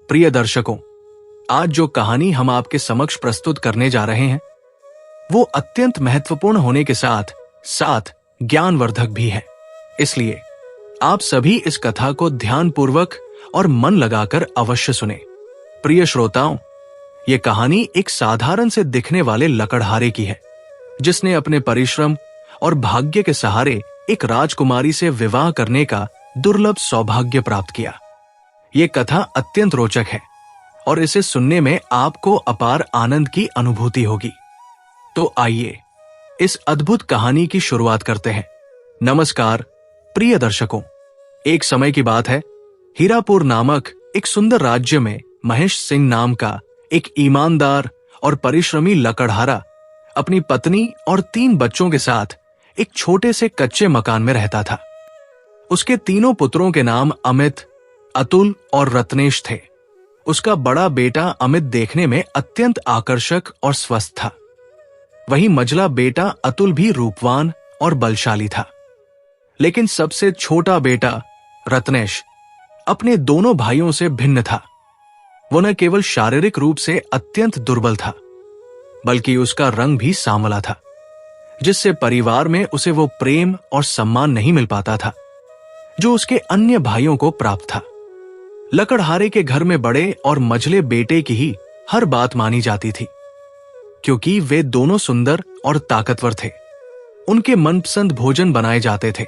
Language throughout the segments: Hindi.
प्रिय दर्शकों, आज जो कहानी हम आपके समक्ष प्रस्तुत करने जा रहे हैं वो अत्यंत महत्वपूर्ण होने के साथ साथ ज्ञानवर्धक भी है। इसलिए आप सभी इस कथा को ध्यानपूर्वक और मन लगाकर अवश्य सुने। प्रिय श्रोताओं, ये कहानी एक साधारण से दिखने वाले लकड़हारे की है जिसने अपने परिश्रम और भाग्य के सहारे एक राजकुमारी से विवाह करने का दुर्लभ सौभाग्य प्राप्त किया। ये कथा अत्यंत रोचक है और इसे सुनने में आपको अपार आनंद की अनुभूति होगी। तो आइए इस अद्भुत कहानी की शुरुआत करते हैं। नमस्कार प्रिय दर्शकों, एक समय की बात है, हीरापुर नामक एक सुंदर राज्य में महेश सिंह नाम का एक ईमानदार और परिश्रमी लकड़हारा अपनी पत्नी और 3 बच्चों के साथ एक छोटे से कच्चे मकान में रहता था। उसके तीनों पुत्रों के नाम अमित, अतुल और रत्नेश थे। उसका बड़ा बेटा अमित देखने में अत्यंत आकर्षक और स्वस्थ था। वहीं मझला बेटा अतुल भी रूपवान और बलशाली था। लेकिन सबसे छोटा बेटा रत्नेश अपने दोनों भाइयों से भिन्न था। वो न केवल शारीरिक रूप से अत्यंत दुर्बल था, बल्कि उसका रंग भी सांवला था, जिससे परिवार में उसे वो प्रेम और सम्मान नहीं मिल पाता था जो उसके अन्य भाइयों को प्राप्त था। लकड़हारे के घर में बड़े और मझले बेटे की ही हर बात मानी जाती थी, क्योंकि वे दोनों सुंदर और ताकतवर थे। उनके मनपसंद भोजन बनाए जाते थे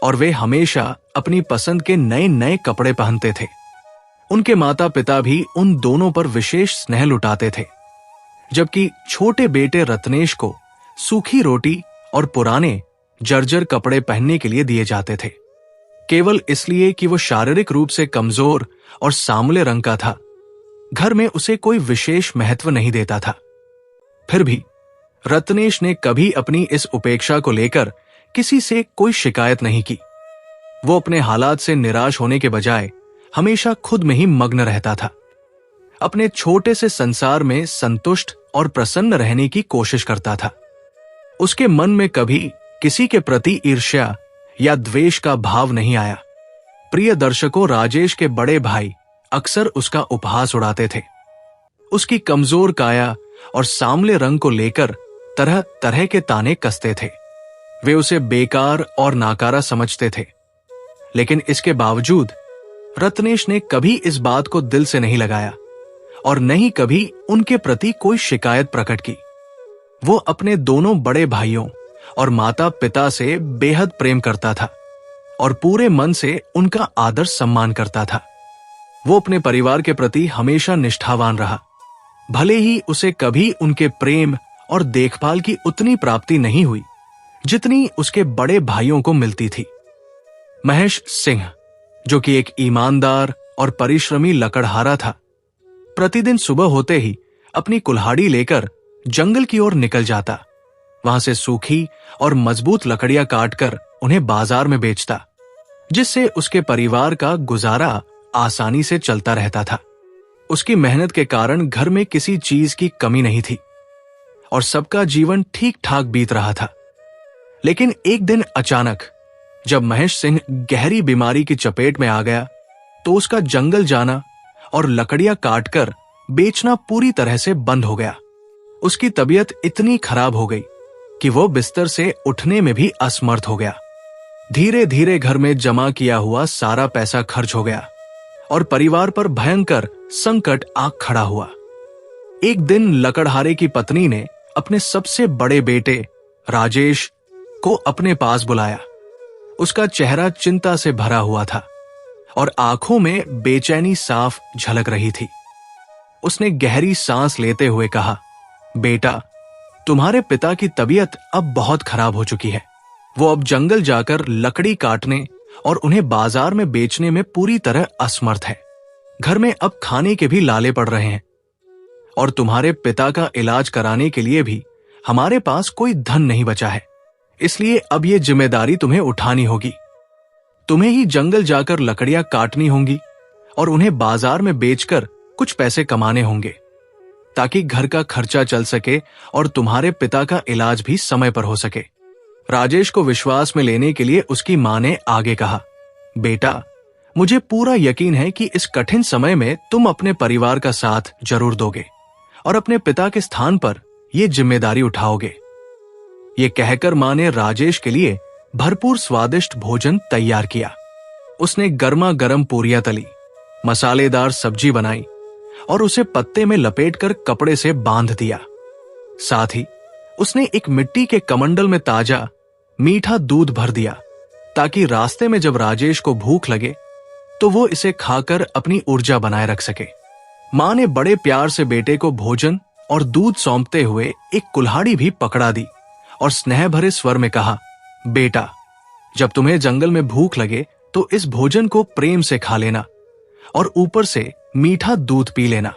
और वे हमेशा अपनी पसंद के नए नए कपड़े पहनते थे। उनके माता पिता भी उन दोनों पर विशेष स्नेह लुटाते थे, जबकि छोटे बेटे रत्नेश को सूखी रोटी और पुराने जर्जर कपड़े पहनने के लिए दिए जाते थे, केवल इसलिए कि वो शारीरिक रूप से कमजोर और सांवले रंग का था। घर में उसे कोई विशेष महत्व नहीं देता था। फिर भी रत्नेश ने कभी अपनी इस उपेक्षा को लेकर किसी से कोई शिकायत नहीं की। वो अपने हालात से निराश होने के बजाय हमेशा खुद में ही मग्न रहता था। अपने छोटे से संसार में संतुष्ट और प्रसन्न रहने की कोशिश करता था। उसके मन में कभी किसी के प्रति ईर्ष्या या द्वेष का भाव नहीं आया। प्रिय दर्शकों, राजेश के बड़े भाई अक्सर उसका उपहास उड़ाते थे। उसकी कमजोर काया और सांवले रंग को लेकर तरह तरह के ताने कसते थे। वे उसे बेकार और नाकारा समझते थे। लेकिन इसके बावजूद रत्नेश ने कभी इस बात को दिल से नहीं लगाया और न ही कभी उनके प्रति कोई शिकायत प्रकट की। वो अपने दोनों बड़े भाइयों और माता पिता से बेहद प्रेम करता था और पूरे मन से उनका आदर सम्मान करता था। वो अपने परिवार के प्रति हमेशा निष्ठावान रहा, भले ही उसे कभी उनके प्रेम और देखभाल की उतनी प्राप्ति नहीं हुई जितनी उसके बड़े भाइयों को मिलती थी। महेश सिंह, जो कि एक ईमानदार और परिश्रमी लकड़हारा था, प्रतिदिन सुबह होते ही अपनी कुल्हाड़ी लेकर जंगल की ओर निकल जाता। वहां से सूखी और मजबूत लकड़ियां काटकर उन्हें बाजार में बेचता, जिससे उसके परिवार का गुजारा आसानी से चलता रहता था। उसकी मेहनत के कारण घर में किसी चीज की कमी नहीं थी और सबका जीवन ठीक ठाक बीत रहा था। लेकिन एक दिन अचानक जब महेश सिंह गहरी बीमारी की चपेट में आ गया, तो उसका जंगल जाना और लकड़ियां काटकर बेचना पूरी तरह से बंद हो गया। उसकी तबीयत इतनी खराब हो गई कि वो बिस्तर से उठने में भी असमर्थ हो गया। धीरे धीरे घर में जमा किया हुआ सारा पैसा खर्च हो गया और परिवार पर भयंकर संकट आ खड़ा हुआ। एक दिन लकड़हारे की पत्नी ने अपने सबसे बड़े बेटे राजेश को अपने पास बुलाया। उसका चेहरा चिंता से भरा हुआ था और आंखों में बेचैनी साफ झलक रही थी। उसने गहरी सांस लेते हुए कहा, बेटा, तुम्हारे पिता की तबीयत अब बहुत खराब हो चुकी है। वो अब जंगल जाकर लकड़ी काटने और उन्हें बाजार में बेचने में पूरी तरह असमर्थ है। घर में अब खाने के भी लाले पड़ रहे हैं और तुम्हारे पिता का इलाज कराने के लिए भी हमारे पास कोई धन नहीं बचा है। इसलिए अब ये जिम्मेदारी तुम्हें उठानी होगी। तुम्हें ही जंगल जाकर लकड़ियां काटनी होंगी और उन्हें बाजार में बेचकर कुछ पैसे कमाने होंगे, ताकि घर का खर्चा चल सके और तुम्हारे पिता का इलाज भी समय पर हो सके। राजेश को विश्वास में लेने के लिए उसकी मां ने आगे कहा, बेटा, मुझे पूरा यकीन है कि इस कठिन समय में तुम अपने परिवार का साथ जरूर दोगे और अपने पिता के स्थान पर यह जिम्मेदारी उठाओगे। ये कहकर मां ने राजेश के लिए भरपूर स्वादिष्ट भोजन तैयार किया। उसने गर्मा गर्म पूरियां तली, मसालेदार सब्जी बनाई और उसे पत्ते में लपेटकर कपड़े से बांध दिया। साथ ही उसने एक मिट्टी के कमंडल में ताजा मीठा दूध भर दिया ताकि रास्ते में जब राजेश को भूख लगे तो वो इसे खाकर अपनी ऊर्जा बनाए रख सके। मां ने बड़े प्यार से बेटे को भोजन और दूध सौंपते हुए एक कुल्हाड़ी भी पकड़ा दी और स्नेह भरे स्वर में कहा, बेटा, जब तुम्हें जंगल में भूख लगे तो इस भोजन को प्रेम से खा लेना और ऊपर से मीठा दूध पी लेना।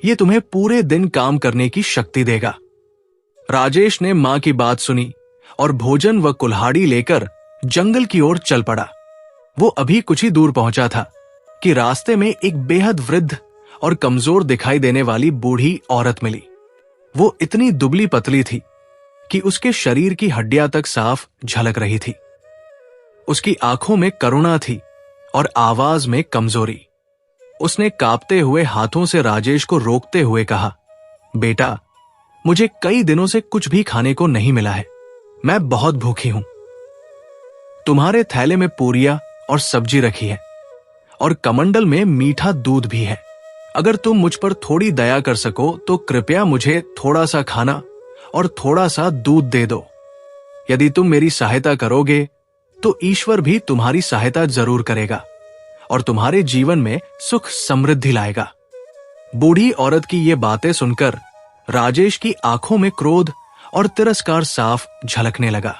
यह तुम्हें पूरे दिन काम करने की शक्ति देगा। राजेश ने मां की बात सुनी और भोजन व कुल्हाड़ी लेकर जंगल की ओर चल पड़ा। वो अभी कुछ ही दूर पहुंचा था कि रास्ते में एक बेहद वृद्ध और कमजोर दिखाई देने वाली बूढ़ी औरत मिली। वो इतनी दुबली पतली थी कि उसके शरीर की हड्डियां तक साफ झलक रही थी। उसकी आंखों में करुणा थी और आवाज में कमजोरी। उसने कांपते हुए हाथों से राजेश को रोकते हुए कहा, बेटा, मुझे कई दिनों से कुछ भी खाने को नहीं मिला है। मैं बहुत भूखी हूं। तुम्हारे थैले में पूरियां और सब्जी रखी है और कमंडल में मीठा दूध भी है। अगर तुम मुझ पर थोड़ी दया कर सको तो कृपया मुझे थोड़ा सा खाना और थोड़ा सा दूध दे दो। यदि तुम मेरी सहायता करोगे तो ईश्वर भी तुम्हारी सहायता जरूर करेगा और तुम्हारे जीवन में सुख समृद्धि लाएगा। बूढ़ी औरत की ये बातें सुनकर राजेश की आंखों में क्रोध और तिरस्कार साफ झलकने लगा।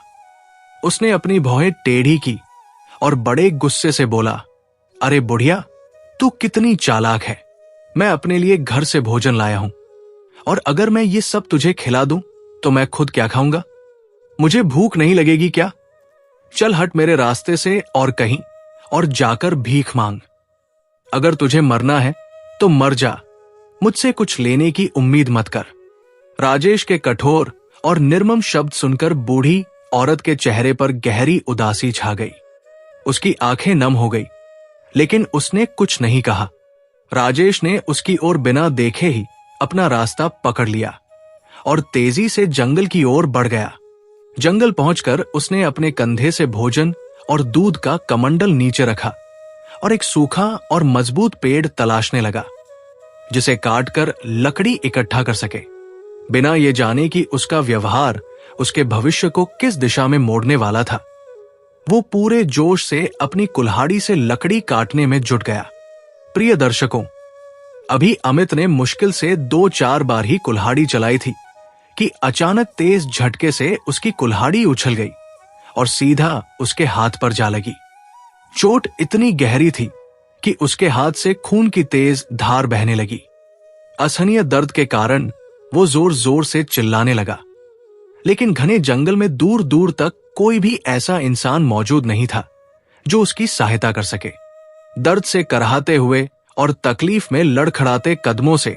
उसने अपनी भौहें टेढ़ी की और बड़े गुस्से से बोला, अरे बुढ़िया, तू कितनी चालाक है। मैं अपने लिए घर से भोजन लाया हूं और अगर मैं ये सब तुझे खिला दूं तो मैं खुद क्या खाऊंगा? मुझे भूख नहीं लगेगी क्या? चल हट मेरे रास्ते से और कहीं और जाकर भीख मांग। अगर तुझे मरना है तो मर जा, मुझसे कुछ लेने की उम्मीद मत कर। राजेश के कठोर और निर्मम शब्द सुनकर बूढ़ी औरत के चेहरे पर गहरी उदासी छा गई। उसकी आंखें नम हो गई, लेकिन उसने कुछ नहीं कहा। राजेश ने उसकी ओर बिना देखे ही अपना रास्ता पकड़ लिया और तेजी से जंगल की ओर बढ़ गया। जंगल पहुंचकर उसने अपने कंधे से भोजन और दूध का कमंडल नीचे रखा और एक सूखा और मजबूत पेड़ तलाशने लगा जिसे काटकर लकड़ी इकट्ठा कर सके, बिना ये जाने कि उसका व्यवहार उसके भविष्य को किस दिशा में मोड़ने वाला था। वो पूरे जोश से अपनी कुल्हाड़ी से लकड़ी काटने में जुट गया। प्रिय दर्शकों, अभी अमित ने मुश्किल से 2-4 बार ही कुल्हाड़ी चलाई थी कि अचानक तेज झटके से उसकी कुल्हाड़ी उछल गई और सीधा उसके हाथ पर जा लगी। चोट इतनी गहरी थी कि उसके हाथ से खून की तेज धार बहने लगी। असहनीय दर्द के कारण वो जोर जोर से चिल्लाने लगा, लेकिन घने जंगल में दूर दूर तक कोई भी ऐसा इंसान मौजूद नहीं था जो उसकी सहायता कर सके। दर्द से कराहते हुए और तकलीफ में लड़खड़ाते कदमों से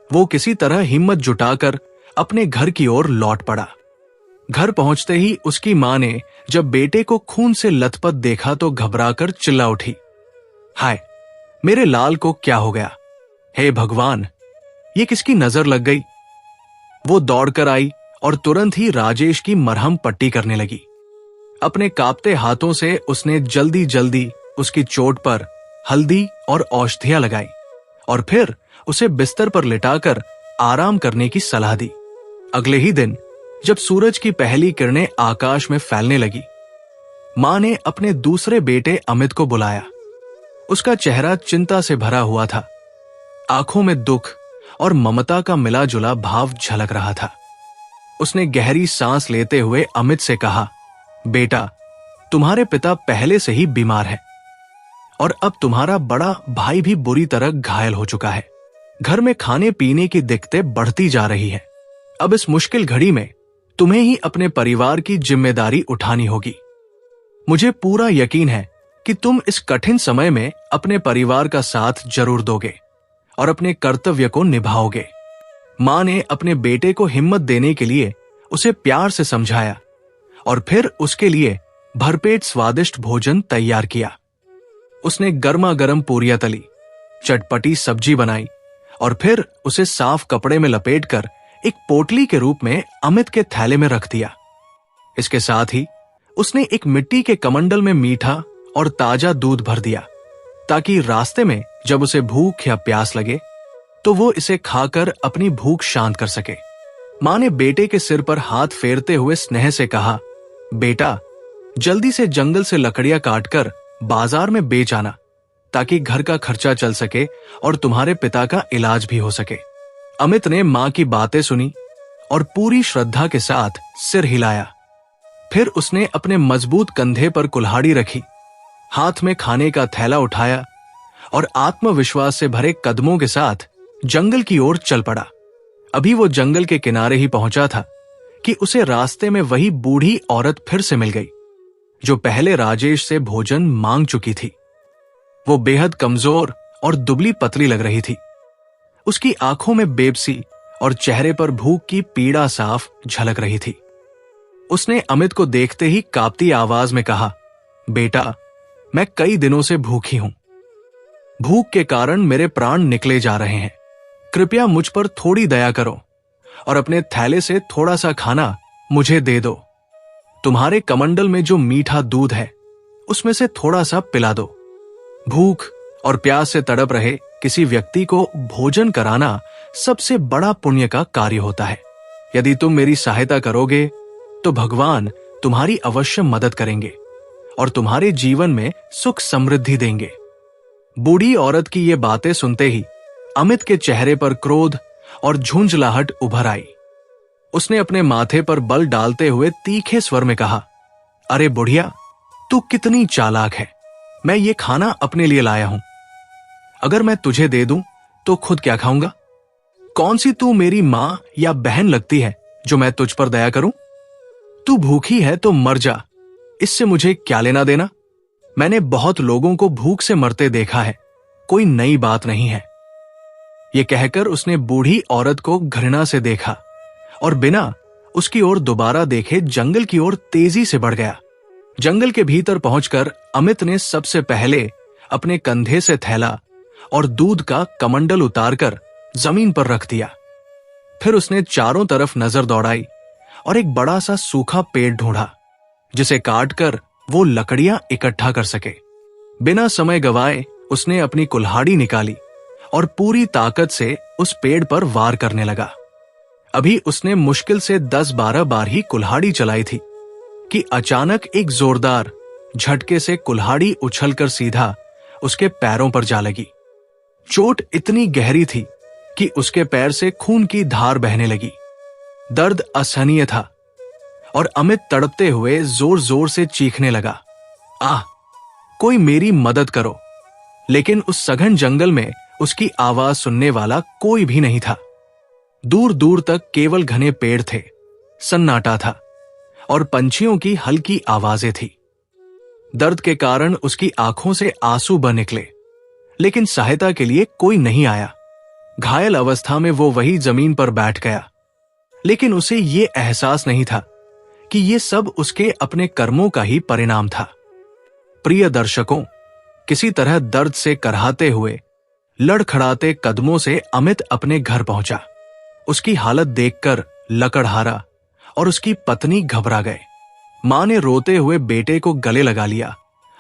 वो किसी तरह हिम्मत जुटाकर अपने घर की ओर लौट पड़ा। घर पहुंचते ही उसकी मां ने जब बेटे को खून से लथपथ देखा तो घबराकर चिल्ला उठी, हाय, मेरे लाल को क्या हो गया? हे भगवान, ये किसकी नजर लग गई? वो दौड़कर आई और तुरंत ही राजेश की मरहम पट्टी करने लगी। अपने कांपते हाथों से उसने जल्दी जल्दी उसकी चोट पर हल्दी और औषधियां लगाई और फिर उसे बिस्तर पर लिटाकर आराम करने की सलाह दी। अगले ही दिन जब सूरज की पहली किरणें आकाश में फैलने लगी, मां ने अपने दूसरे बेटे अमित को बुलाया। उसका चेहरा चिंता से भरा हुआ था। आंखों में दुख और ममता का मिला जुला भाव झलक रहा था। उसने गहरी सांस लेते हुए अमित से कहा, बेटा, तुम्हारे पिता पहले से ही बीमार है और अब तुम्हारा बड़ा भाई भी बुरी तरह घायल हो चुका है। घर में खाने पीने की दिक्कतें बढ़ती जा रही है। अब इस मुश्किल घड़ी में तुम्हें ही अपने परिवार की जिम्मेदारी उठानी होगी। मुझे पूरा यकीन है कि तुम इस कठिन समय में अपने परिवार का साथ जरूर दोगे और अपने कर्तव्य को निभाओगे। मां ने अपने बेटे को हिम्मत देने के लिए उसे प्यार से समझाया और फिर उसके लिए भरपेट स्वादिष्ट भोजन तैयार किया। उसने गर्मा गर्म पूरियां तली, चटपटी सब्जी बनाई और फिर उसे साफ कपड़े में लपेटकर एक पोटली के रूप में अमित के थैले में रख दिया। इसके साथ ही उसने एक मिट्टी के कमंडल में मीठा और ताजा दूध भर दिया, ताकि रास्ते में जब उसे भूख या प्यास लगे तो वो इसे खाकर अपनी भूख शांत कर सके। मां ने बेटे के सिर पर हाथ फेरते हुए स्नेह से कहा, बेटा, जल्दी से जंगल से लकड़ियां काटकर बाजार में बेच आना, ताकि घर का खर्चा चल सके और तुम्हारे पिता का इलाज भी हो सके। अमित ने मां की बातें सुनी और पूरी श्रद्धा के साथ सिर हिलाया। फिर उसने अपने मजबूत कंधे पर कुल्हाड़ी रखी, हाथ में खाने का थैला उठाया और आत्मविश्वास से भरे कदमों के साथ जंगल की ओर चल पड़ा। अभी वो जंगल के किनारे ही पहुंचा था कि उसे रास्ते में वही बूढ़ी औरत फिर से मिल गई, जो पहले राजेश से भोजन मांग चुकी थी। वो बेहद कमजोर और दुबली पतली लग रही थी। उसकी आंखों में बेबसी और चेहरे पर भूख की पीड़ा साफ झलक रही थी। उसने अमित को देखते ही कांपती आवाज में कहा, बेटा, मैं कई दिनों से भूखी हूं। भूख के कारण मेरे प्राण निकले जा रहे हैं। कृपया मुझ पर थोड़ी दया करो और अपने थैले से थोड़ा सा खाना मुझे दे दो। तुम्हारे कमंडल में जो मीठा दूध है उसमें से थोड़ा सा पिला दो। भूख और प्यास से तड़प रहे किसी व्यक्ति को भोजन कराना सबसे बड़ा पुण्य का कार्य होता है। यदि तुम मेरी सहायता करोगे तो भगवान तुम्हारी अवश्य मदद करेंगे और तुम्हारे जीवन में सुख समृद्धि देंगे। बूढ़ी औरत की ये बातें सुनते ही अमित के चेहरे पर क्रोध और झुंझलाहट उभर आई। उसने अपने माथे पर बल डालते हुए तीखे स्वर में कहा, अरे बुढ़िया, तू कितनी चालाक है। मैं ये खाना अपने लिए लाया हूं। अगर मैं तुझे दे दूं तो खुद क्या खाऊंगा? कौन सी तू मेरी मां या बहन लगती है जो मैं तुझ पर दया करूं? तू भूखी है तो मर जा, इससे मुझे क्या लेना देना? मैंने बहुत लोगों को भूख से मरते देखा है, कोई नई बात नहीं है। यह कहकर उसने बूढ़ी औरत को घृणा से देखा और बिना उसकी ओर दोबारा देखे जंगल की ओर तेजी से बढ़ गया। जंगल के भीतर पहुंचकर अमित ने सबसे पहले अपने कंधे से थैला और दूध का कमंडल उतारकर जमीन पर रख दिया। फिर उसने चारों तरफ नजर दौड़ाई और एक बड़ा सा सूखा पेड़ ढूंढा, जिसे काटकर वो लकड़ियां इकट्ठा कर सके। बिना समय गवाए उसने अपनी कुल्हाड़ी निकाली और पूरी ताकत से उस पेड़ पर वार करने लगा। अभी उसने मुश्किल से 10-12 बार ही कुल्हाड़ी चलाई थी कि अचानक एक जोरदार झटके से कुल्हाड़ी उछलकर सीधा उसके पैरों पर जा लगी। चोट इतनी गहरी थी कि उसके पैर से खून की धार बहने लगी। दर्द असहनीय था और अमित तड़पते हुए जोर जोर से चीखने लगा, आह, कोई मेरी मदद करो। लेकिन उस सघन जंगल में उसकी आवाज सुनने वाला कोई भी नहीं था। दूर दूर तक केवल घने पेड़ थे, सन्नाटा था और पंछियों की हल्की आवाजें थी। दर्द के कारण उसकी आंखों से आंसू बह निकले, लेकिन सहायता के लिए कोई नहीं आया। घायल अवस्था में वो वही जमीन पर बैठ गया, लेकिन उसे ये एहसास नहीं था कि ये सब उसके अपने कर्मों का ही परिणाम था। प्रिय दर्शकों, किसी तरह दर्द से करहाते हुए लड़खड़ाते कदमों से अमित अपने घर पहुंचा। उसकी हालत देखकर लकड़हारा और उसकी पत्नी घबरा गए। मां ने रोते हुए बेटे को गले लगा लिया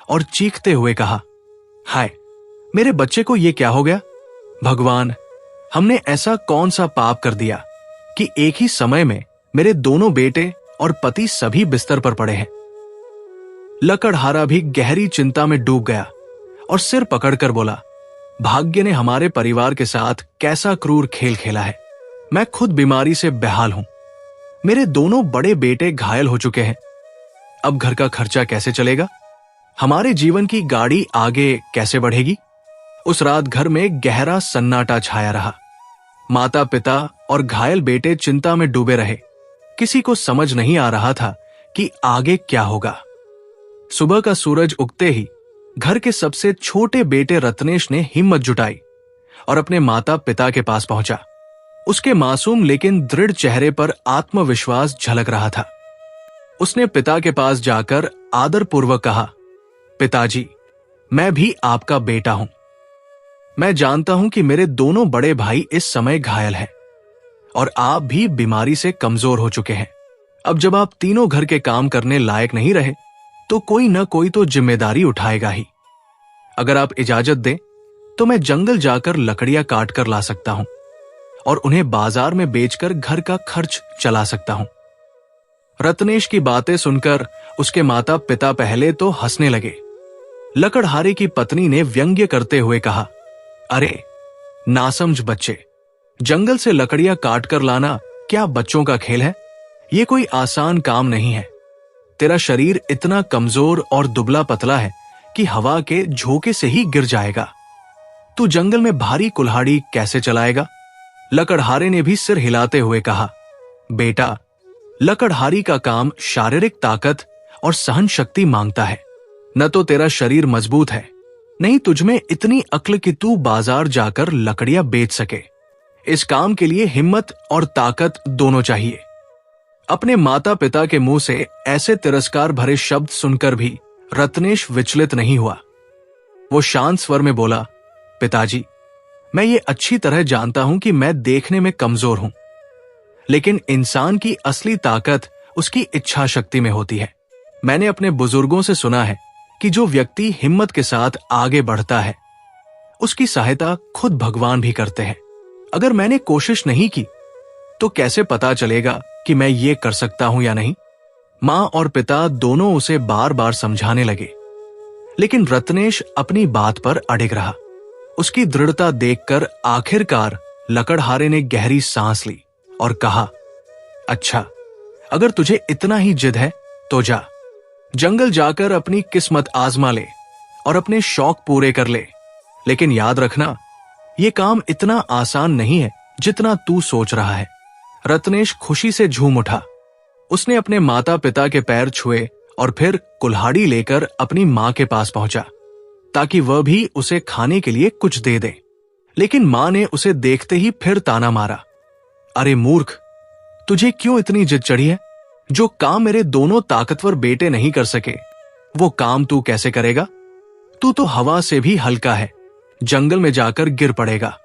और चीखते हुए कहा, हाय, मेरे बच्चे को ये क्या हो गया? भगवान, हमने ऐसा कौन सा पाप कर दिया कि एक ही समय में मेरे दोनों बेटे और पति सभी बिस्तर पर पड़े हैं। लकड़हारा भी गहरी चिंता में डूब गया और सिर पकड़कर बोला, भाग्य ने हमारे परिवार के साथ कैसा क्रूर खेल खेला है। मैं खुद बीमारी से बेहाल हूं। मेरे दोनों बड़े बेटे घायल हो चुके हैं। अब घर का खर्चा कैसे चलेगा? हमारे जीवन की गाड़ी आगे कैसे बढ़ेगी? उस रात घर में गहरा सन्नाटा छाया रहा। माता पिता और घायल बेटे चिंता में डूबे रहे। किसी को समझ नहीं आ रहा था कि आगे क्या होगा। सुबह का सूरज उगते ही घर के सबसे छोटे बेटे रत्नेश ने हिम्मत जुटाई और अपने माता पिता के पास पहुंचा। उसके मासूम लेकिन दृढ़ चेहरे पर आत्मविश्वास झलक रहा था। उसने पिता के पास जाकर आदरपूर्वक कहा, पिताजी, मैं भी आपका बेटा हूं। मैं जानता हूं कि मेरे दोनों बड़े भाई इस समय घायल हैं और आप भी बीमारी से कमजोर हो चुके हैं। अब जब आप तीनों घर के काम करने लायक नहीं रहे तो कोई न कोई तो जिम्मेदारी उठाएगा ही। अगर आप इजाजत दें तो मैं जंगल जाकर लकड़ियां काट कर ला सकता हूं और उन्हें बाजार में बेचकर घर का खर्च चला सकता हूं। रत्नेश की बातें सुनकर उसके माता पिता पहले तो हंसने लगे। लकड़हारे की पत्नी ने व्यंग्य करते हुए कहा, अरे नासमझ बच्चे, जंगल से लकड़ियां काट कर लाना क्या बच्चों का खेल है? ये कोई आसान काम नहीं है। तेरा शरीर इतना कमजोर और दुबला पतला है कि हवा के झोंके से ही गिर जाएगा। तू जंगल में भारी कुल्हाड़ी कैसे चलाएगा? लकड़हारे ने भी सिर हिलाते हुए कहा, बेटा, लकड़हारी का काम शारीरिक ताकत और सहन शक्ति मांगता है। न तो तेरा शरीर मजबूत है, नहीं तुझमें इतनी अक्ल कि तू बाजार जाकर लकड़ियां बेच सके। इस काम के लिए हिम्मत और ताकत दोनों चाहिए। अपने माता पिता के मुंह से ऐसे तिरस्कार भरे शब्द सुनकर भी रत्नेश विचलित नहीं हुआ। वो शांत स्वर में बोला, पिताजी, मैं ये अच्छी तरह जानता हूं कि मैं देखने में कमजोर हूं, लेकिन इंसान की असली ताकत उसकी इच्छा शक्ति में होती है। मैंने अपने बुजुर्गों से सुना है कि जो व्यक्ति हिम्मत के साथ आगे बढ़ता है उसकी सहायता खुद भगवान भी करते हैं। अगर मैंने कोशिश नहीं की तो कैसे पता चलेगा कि मैं ये कर सकता हूं या नहीं? मां और पिता दोनों उसे बार बार समझाने लगे, लेकिन रत्नेश अपनी बात पर अडिग रहा। उसकी दृढ़ता देखकर आखिरकार लकड़हारे ने गहरी सांस ली और कहा, अच्छा, अगर तुझे इतना ही जिद है तो जा, जंगल जाकर अपनी किस्मत आजमा ले और अपने शौक पूरे कर ले। लेकिन याद रखना, यह काम इतना आसान नहीं है जितना तू सोच रहा है। रत्नेश खुशी से झूम उठा। उसने अपने माता पिता के पैर छुए और फिर कुल्हाड़ी लेकर अपनी मां के पास पहुंचा ताकि वह भी उसे खाने के लिए कुछ दे दे। लेकिन मां ने उसे देखते ही फिर ताना मारा, अरे मूर्ख, तुझे क्यों इतनी जिद चढ़ी है? जो काम मेरे दोनों ताकतवर बेटे नहीं कर सके वो काम तू कैसे करेगा? तू तो हवा से भी हल्का है, जंगल में जाकर गिर पड़ेगा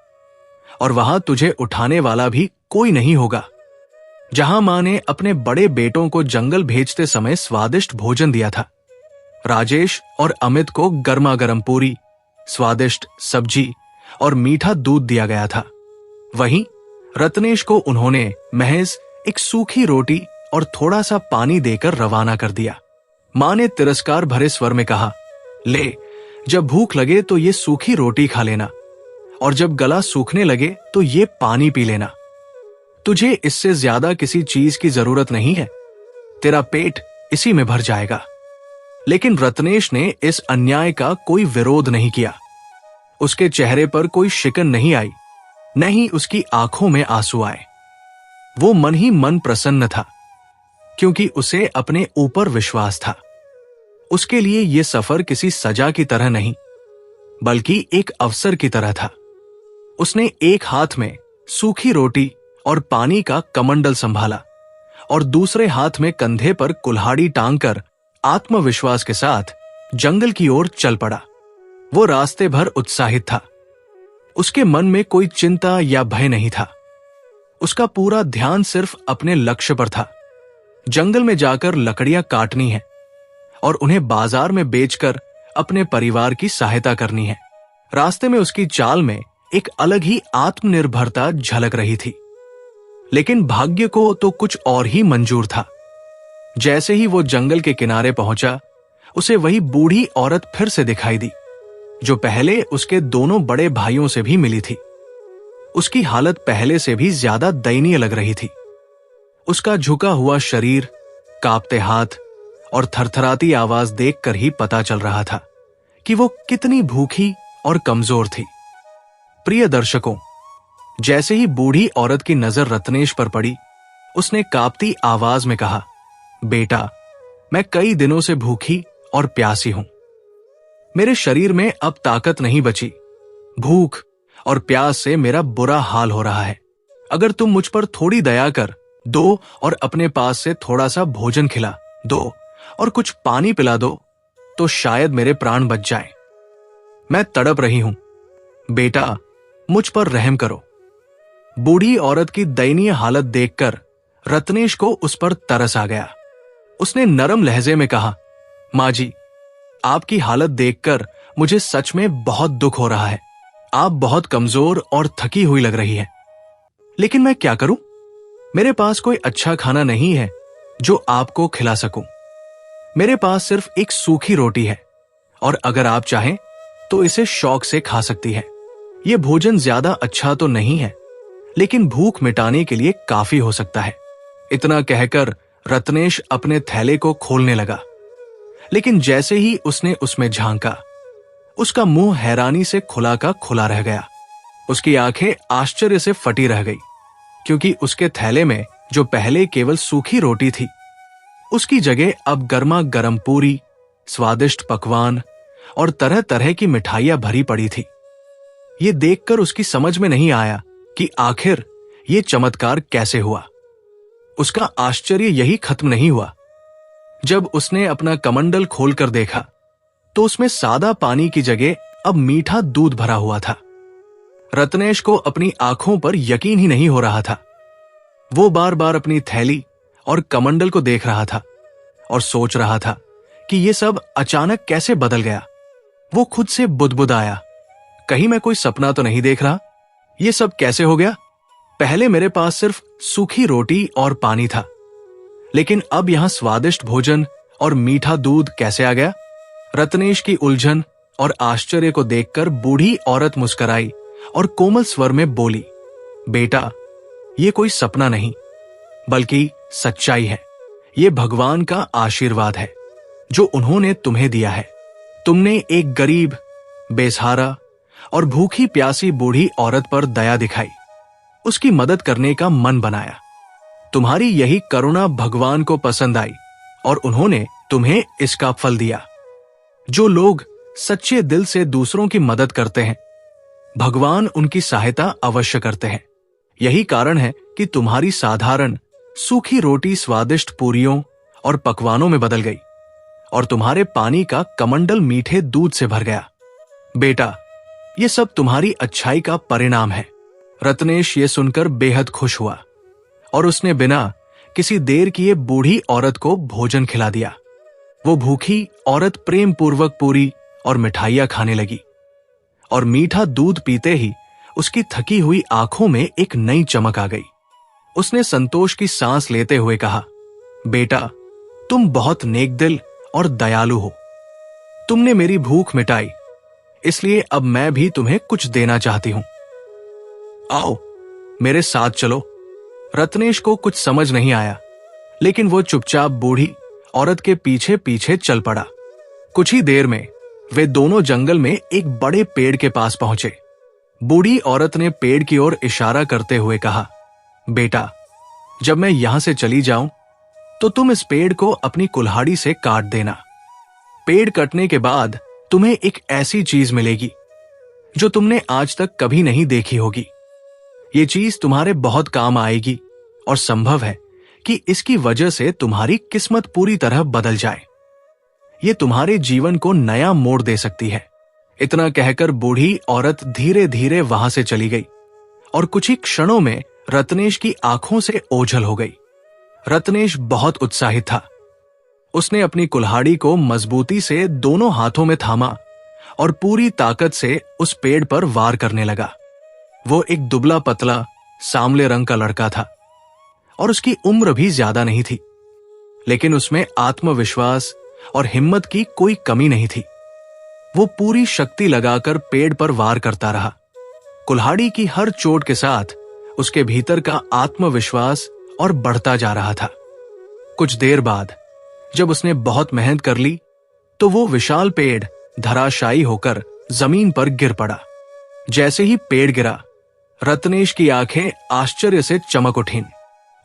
और वहां तुझे उठाने वाला भी कोई नहीं होगा। जहां मां ने अपने बड़े बेटों को जंगल भेजते समय स्वादिष्ट भोजन दिया था, राजेश और अमित को गर्मा गर्म पूरी, स्वादिष्ट सब्जी और मीठा दूध दिया गया था, वहीं रत्नेश को उन्होंने महज एक सूखी रोटी और थोड़ा सा पानी देकर रवाना कर दिया। मां ने तिरस्कार भरे स्वर में कहा, ले, जब भूख लगे तो ये सूखी रोटी खा लेना और जब गला सूखने लगे तो ये पानी पी लेना। तुझे इससे ज्यादा किसी चीज की जरूरत नहीं है, तेरा पेट इसी में भर जाएगा। लेकिन रत्नेश ने इस अन्याय का कोई विरोध नहीं किया। उसके चेहरे पर कोई शिकन नहीं आई, न ही उसकी आंखों में आंसू आए। वो मन ही मन प्रसन्न था, क्योंकि उसे अपने ऊपर विश्वास था। उसके लिए यह सफर किसी सजा की तरह नहीं, बल्कि एक अवसर की तरह था। उसने एक हाथ में सूखी रोटी और पानी का कमंडल संभाला और दूसरे हाथ में कंधे पर कुल्हाड़ी टांगकर आत्मविश्वास के साथ जंगल की ओर चल पड़ा। वो रास्ते भर उत्साहित था। उसके मन में कोई चिंता या भय नहीं था। उसका पूरा ध्यान सिर्फ अपने लक्ष्य पर था। जंगल में जाकर लकड़ियां काटनी है और उन्हें बाजार में बेचकर अपने परिवार की सहायता करनी है। रास्ते में उसकी चाल में एक अलग ही आत्मनिर्भरता झलक रही थी। लेकिन भाग्य को तो कुछ और ही मंजूर था। जैसे ही वो जंगल के किनारे पहुंचा, उसे वही बूढ़ी औरत फिर से दिखाई दी, जो पहले उसके दोनों बड़े भाइयों से भी मिली थी। उसकी हालत पहले से भी ज्यादा दयनीय लग रही थी। उसका झुका हुआ शरीर, कांपते हाथ और थरथराती आवाज देखकर ही पता चल रहा था कि वो कितनी भूखी और कमजोर थी। प्रिय दर्शकों, जैसे ही बूढ़ी औरत की नजर रत्नेश पर पड़ी, उसने कांपती आवाज में कहा, बेटा, मैं कई दिनों से भूखी और प्यासी हूं। मेरे शरीर में अब ताकत नहीं बची। भूख और प्यास से मेरा बुरा हाल हो रहा है। अगर तुम मुझ पर थोड़ी दया कर दो और अपने पास से थोड़ा सा भोजन खिला दो और कुछ पानी पिला दो तो शायद मेरे प्राण बच जाएं। मैं तड़प रही हूं। बेटा, मुझ पर रहम करो। बूढ़ी औरत की दयनीय हालत देखकर रत्नेश को उस पर तरस आ गया। उसने नरम लहजे में कहा, माँ जी, आपकी हालत देखकर मुझे सच में बहुत दुख हो रहा है। आप बहुत कमजोर और थकी हुई लग रही हैं। लेकिन मैं क्या करूं? मेरे पास कोई अच्छा खाना नहीं है जो आपको खिला सकूं। मेरे पास सिर्फ एक सूखी रोटी है और अगर आप चाहें तो इसे शौक से खा सकती है। यह भोजन ज्यादा अच्छा तो नहीं है, लेकिन भूख मिटाने के लिए काफी हो सकता है। इतना कहकर रत्नेश अपने थैले को खोलने लगा, लेकिन जैसे ही उसने उसमें झांका, उसका मुंह हैरानी से खुला का खुला रह गया। उसकी आंखें आश्चर्य से फटी रह गई, क्योंकि उसके थैले में जो पहले केवल सूखी रोटी थी, उसकी जगह अब गर्मा गर्म पूरी, स्वादिष्ट पकवान और तरह तरह की मिठाइयां भरी पड़ी थी। ये देखकर उसकी समझ में नहीं आया कि आखिर ये चमत्कार कैसे हुआ। उसका आश्चर्य यही खत्म नहीं हुआ। जब उसने अपना कमंडल खोलकर देखा तो उसमें सादा पानी की जगह अब मीठा दूध भरा हुआ था। रत्नेश को अपनी आंखों पर यकीन ही नहीं हो रहा था। वो बार बार अपनी थैली और कमंडल को देख रहा था और सोच रहा था कि ये सब अचानक कैसे बदल गया। वो खुद से बुदबुदाया, कहीं मैं कोई सपना तो नहीं देख रहा? ये सब कैसे हो गया? पहले मेरे पास सिर्फ सूखी रोटी और पानी था, लेकिन अब यहां स्वादिष्ट भोजन और मीठा दूध कैसे आ गया? रत्नेश की उलझन और आश्चर्य को देखकर बूढ़ी औरत मुस्कुराई और कोमल स्वर में बोली, बेटा, ये कोई सपना नहीं बल्कि सच्चाई है। ये भगवान का आशीर्वाद है जो उन्होंने तुम्हें दिया है। तुमने एक गरीब, बेसहारा और भूखी प्यासी बूढ़ी औरत पर दया दिखाई, उसकी मदद करने का मन बनाया। तुम्हारी यही करुणा भगवान को पसंद आई और उन्होंने तुम्हें इसका फल दिया। जो लोग सच्चे दिल से दूसरों की मदद करते हैं, भगवान उनकी सहायता अवश्य करते हैं। यही कारण है कि तुम्हारी साधारण सूखी रोटी स्वादिष्ट पूरियों और पकवानों में बदल गई और तुम्हारे पानी का कमंडल मीठे दूध से भर गया। बेटा, ये सब तुम्हारी अच्छाई का परिणाम है। रत्नेश ये सुनकर बेहद खुश हुआ और उसने बिना किसी देर किए बूढ़ी औरत को भोजन खिला दिया। वो भूखी औरत प्रेम पूर्वक पूरी और मिठाइयां खाने लगी और मीठा दूध पीते ही उसकी थकी हुई आंखों में एक नई चमक आ गई। उसने संतोष की सांस लेते हुए कहा, बेटा, तुम बहुत नेकदिल और दयालु हो। तुमने मेरी भूख मिटाई, इसलिए अब मैं भी तुम्हें कुछ देना चाहती हूं। आओ, मेरे साथ चलो। रत्नेश को कुछ समझ नहीं आया, लेकिन वो चुपचाप बूढ़ी औरत के पीछे पीछे चल पड़ा। कुछ ही देर में वे दोनों जंगल में एक बड़े पेड़ के पास पहुंचे। बूढ़ी औरत ने पेड़ की ओर इशारा करते हुए कहा, बेटा, जब मैं यहां से चली जाऊं तो तुम इस पेड़ को अपनी कुल्हाड़ी से काट देना। पेड़ कटने के बाद तुम्हें एक ऐसी चीज मिलेगी जो तुमने आज तक कभी नहीं देखी होगी। ये चीज तुम्हारे बहुत काम आएगी और संभव है कि इसकी वजह से तुम्हारी किस्मत पूरी तरह बदल जाए। ये तुम्हारे जीवन को नया मोड़ दे सकती है। इतना कहकर बूढ़ी औरत धीरे धीरे वहां से चली गई और कुछ ही क्षणों में रत्नेश की आंखों से ओझल हो गई। रत्नेश बहुत उत्साहित था। उसने अपनी कुल्हाड़ी को मजबूती से दोनों हाथों में थामा और पूरी ताकत से उस पेड़ पर वार करने लगा। वो एक दुबला पतला सांवले रंग का लड़का था और उसकी उम्र भी ज्यादा नहीं थी, लेकिन उसमें आत्मविश्वास और हिम्मत की कोई कमी नहीं थी। वो पूरी शक्ति लगाकर पेड़ पर वार करता रहा। कुल्हाड़ी की हर चोट के साथ उसके भीतर का आत्मविश्वास और बढ़ता जा रहा था। कुछ देर बाद जब उसने बहुत मेहनत कर ली तो वो विशाल पेड़ धराशायी होकर जमीन पर गिर पड़ा। जैसे ही पेड़ गिरा, रत्नेश की आंखें आश्चर्य से चमक उठीं।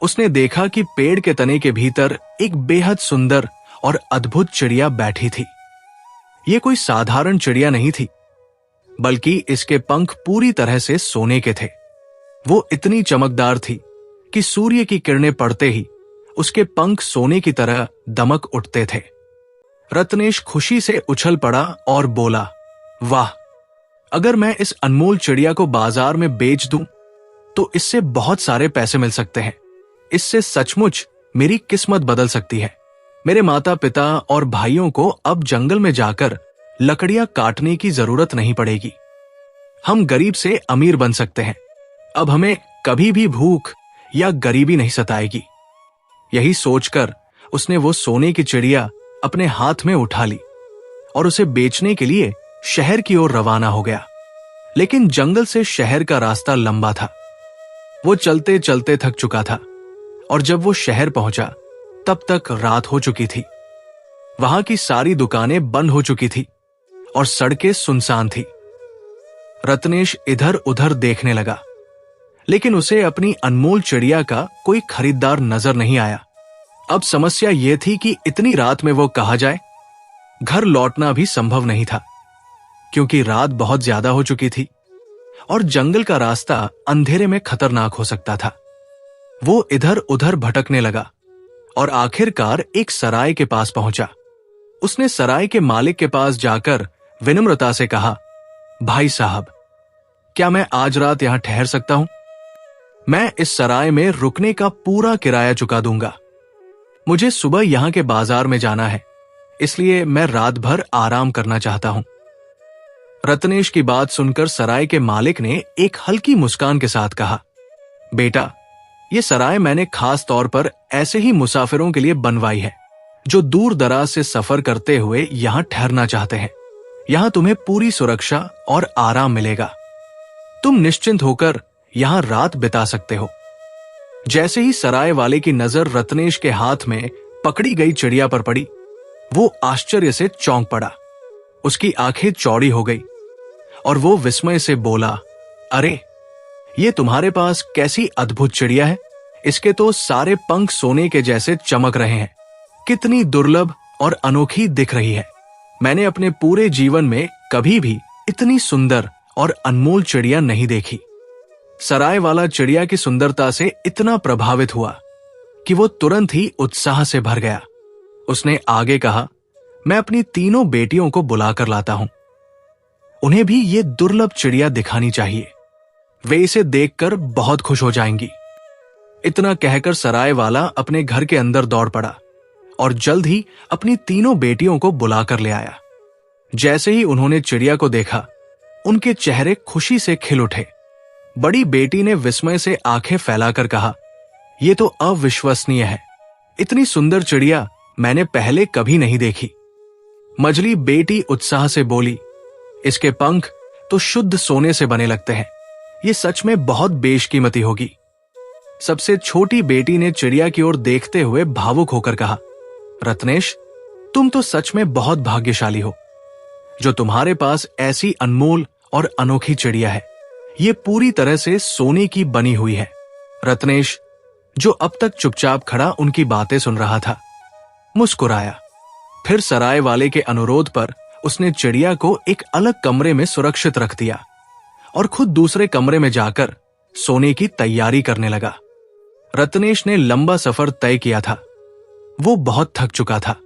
उसने देखा कि पेड़ के तने के भीतर एक बेहद सुंदर और अद्भुत चिड़िया बैठी थी। ये कोई साधारण चिड़िया नहीं थी, बल्कि इसके पंख पूरी तरह से सोने के थे। वो इतनी चमकदार थी कि सूर्य की किरणें पड़ते ही उसके पंख सोने की तरह दमक उठते थे। रत्नेश खुशी से उछल पड़ा और बोला, वाह, अगर मैं इस अनमोल चिड़िया को बाजार में बेच दूं तो इससे बहुत सारे पैसे मिल सकते हैं। इससे सचमुच मेरी किस्मत बदल सकती है। मेरे माता पिता और भाइयों को अब जंगल में जाकर लकड़ियां काटने की जरूरत नहीं पड़ेगी। हम गरीब से अमीर बन सकते हैं। अब हमें कभी भी भूख या गरीबी नहीं सताएगी। यही सोचकर उसने वो सोने की चिड़िया अपने हाथ में उठा ली और उसे बेचने के लिए शहर की ओर रवाना हो गया। लेकिन जंगल से शहर का रास्ता लंबा था। वो चलते चलते थक चुका था और जब वो शहर पहुंचा तब तक रात हो चुकी थी। वहां की सारी दुकानें बंद हो चुकी थी और सड़कें सुनसान थी। रत्नेश इधर उधर देखने लगा, लेकिन उसे अपनी अनमोल चिड़िया का कोई खरीदार नजर नहीं आया। अब समस्या यह थी कि इतनी रात में वो कहां जाए। घर लौटना भी संभव नहीं था क्योंकि रात बहुत ज्यादा हो चुकी थी और जंगल का रास्ता अंधेरे में खतरनाक हो सकता था। वो इधर उधर भटकने लगा और आखिरकार एक सराय के पास पहुंचा। उसने सराय के मालिक के पास जाकर विनम्रता से कहा, भाई साहब, क्या मैं आज रात यहां ठहर सकता हूं? मैं इस सराय में रुकने का पूरा किराया चुका दूंगा। मुझे सुबह यहां के बाजार में जाना है, इसलिए मैं रात भर आराम करना चाहता हूं। रत्नेश की बात सुनकर सराय के मालिक ने एक हल्की मुस्कान के साथ कहा, बेटा, ये सराय मैंने खास तौर पर ऐसे ही मुसाफिरों के लिए बनवाई है जो दूर दराज से सफर करते हुए यहां ठहरना चाहते हैं। यहां तुम्हें पूरी सुरक्षा और आराम मिलेगा। तुम निश्चिंत होकर यहां रात बिता सकते हो। जैसे ही सराय वाले की नजर रत्नेश के हाथ में पकड़ी गई चिड़िया पर पड़ी, वो आश्चर्य से चौंक पड़ा। उसकी आंखें चौड़ी हो गई और वो विस्मय से बोला, अरे, ये तुम्हारे पास कैसी अद्भुत चिड़िया है। इसके तो सारे पंख सोने के जैसे चमक रहे हैं। कितनी दुर्लभ और अनोखी दिख रही है। मैंने अपने पूरे जीवन में कभी भी इतनी सुंदर और अनमोल चिड़िया नहीं देखी। सराय वाला चिड़िया की सुंदरता से इतना प्रभावित हुआ कि वो तुरंत ही उत्साह से भर गया। उसने आगे कहा, मैं अपनी तीनों बेटियों को बुलाकर लाता हूं। उन्हें भी ये दुर्लभ चिड़िया दिखानी चाहिए। वे इसे देखकर बहुत खुश हो जाएंगी। इतना कहकर सराय वाला अपने घर के अंदर दौड़ पड़ा और जल्द ही अपनी तीनों बेटियों को बुलाकर ले आया। जैसे ही उन्होंने चिड़िया को देखा, उनके चेहरे खुशी से खिल उठे। बड़ी बेटी ने विस्मय से आंखें फैलाकर कहा, यह तो अविश्वसनीय है। इतनी सुंदर चिड़िया मैंने पहले कभी नहीं देखी। मझली बेटी उत्साह से बोली, इसके पंख तो शुद्ध सोने से बने लगते हैं। ये सच में बहुत बेशकीमती होगी। सबसे छोटी बेटी ने चिड़िया की ओर देखते हुए भावुक होकर कहा, रत्नेश, तुम तो सच में बहुत भाग्यशाली हो जो तुम्हारे पास ऐसी अनमोल और अनोखी चिड़िया है। ये पूरी तरह से सोने की बनी हुई है। रत्नेश, जो अब तक चुपचाप खड़ा उनकी बातें सुन रहा था, मुस्कुराया। फिर सराय वाले के अनुरोध पर उसने चिड़िया को एक अलग कमरे में सुरक्षित रख दिया और खुद दूसरे कमरे में जाकर सोने की तैयारी करने लगा। रत्नेश ने लंबा सफर तय किया था। वो बहुत थक चुका था।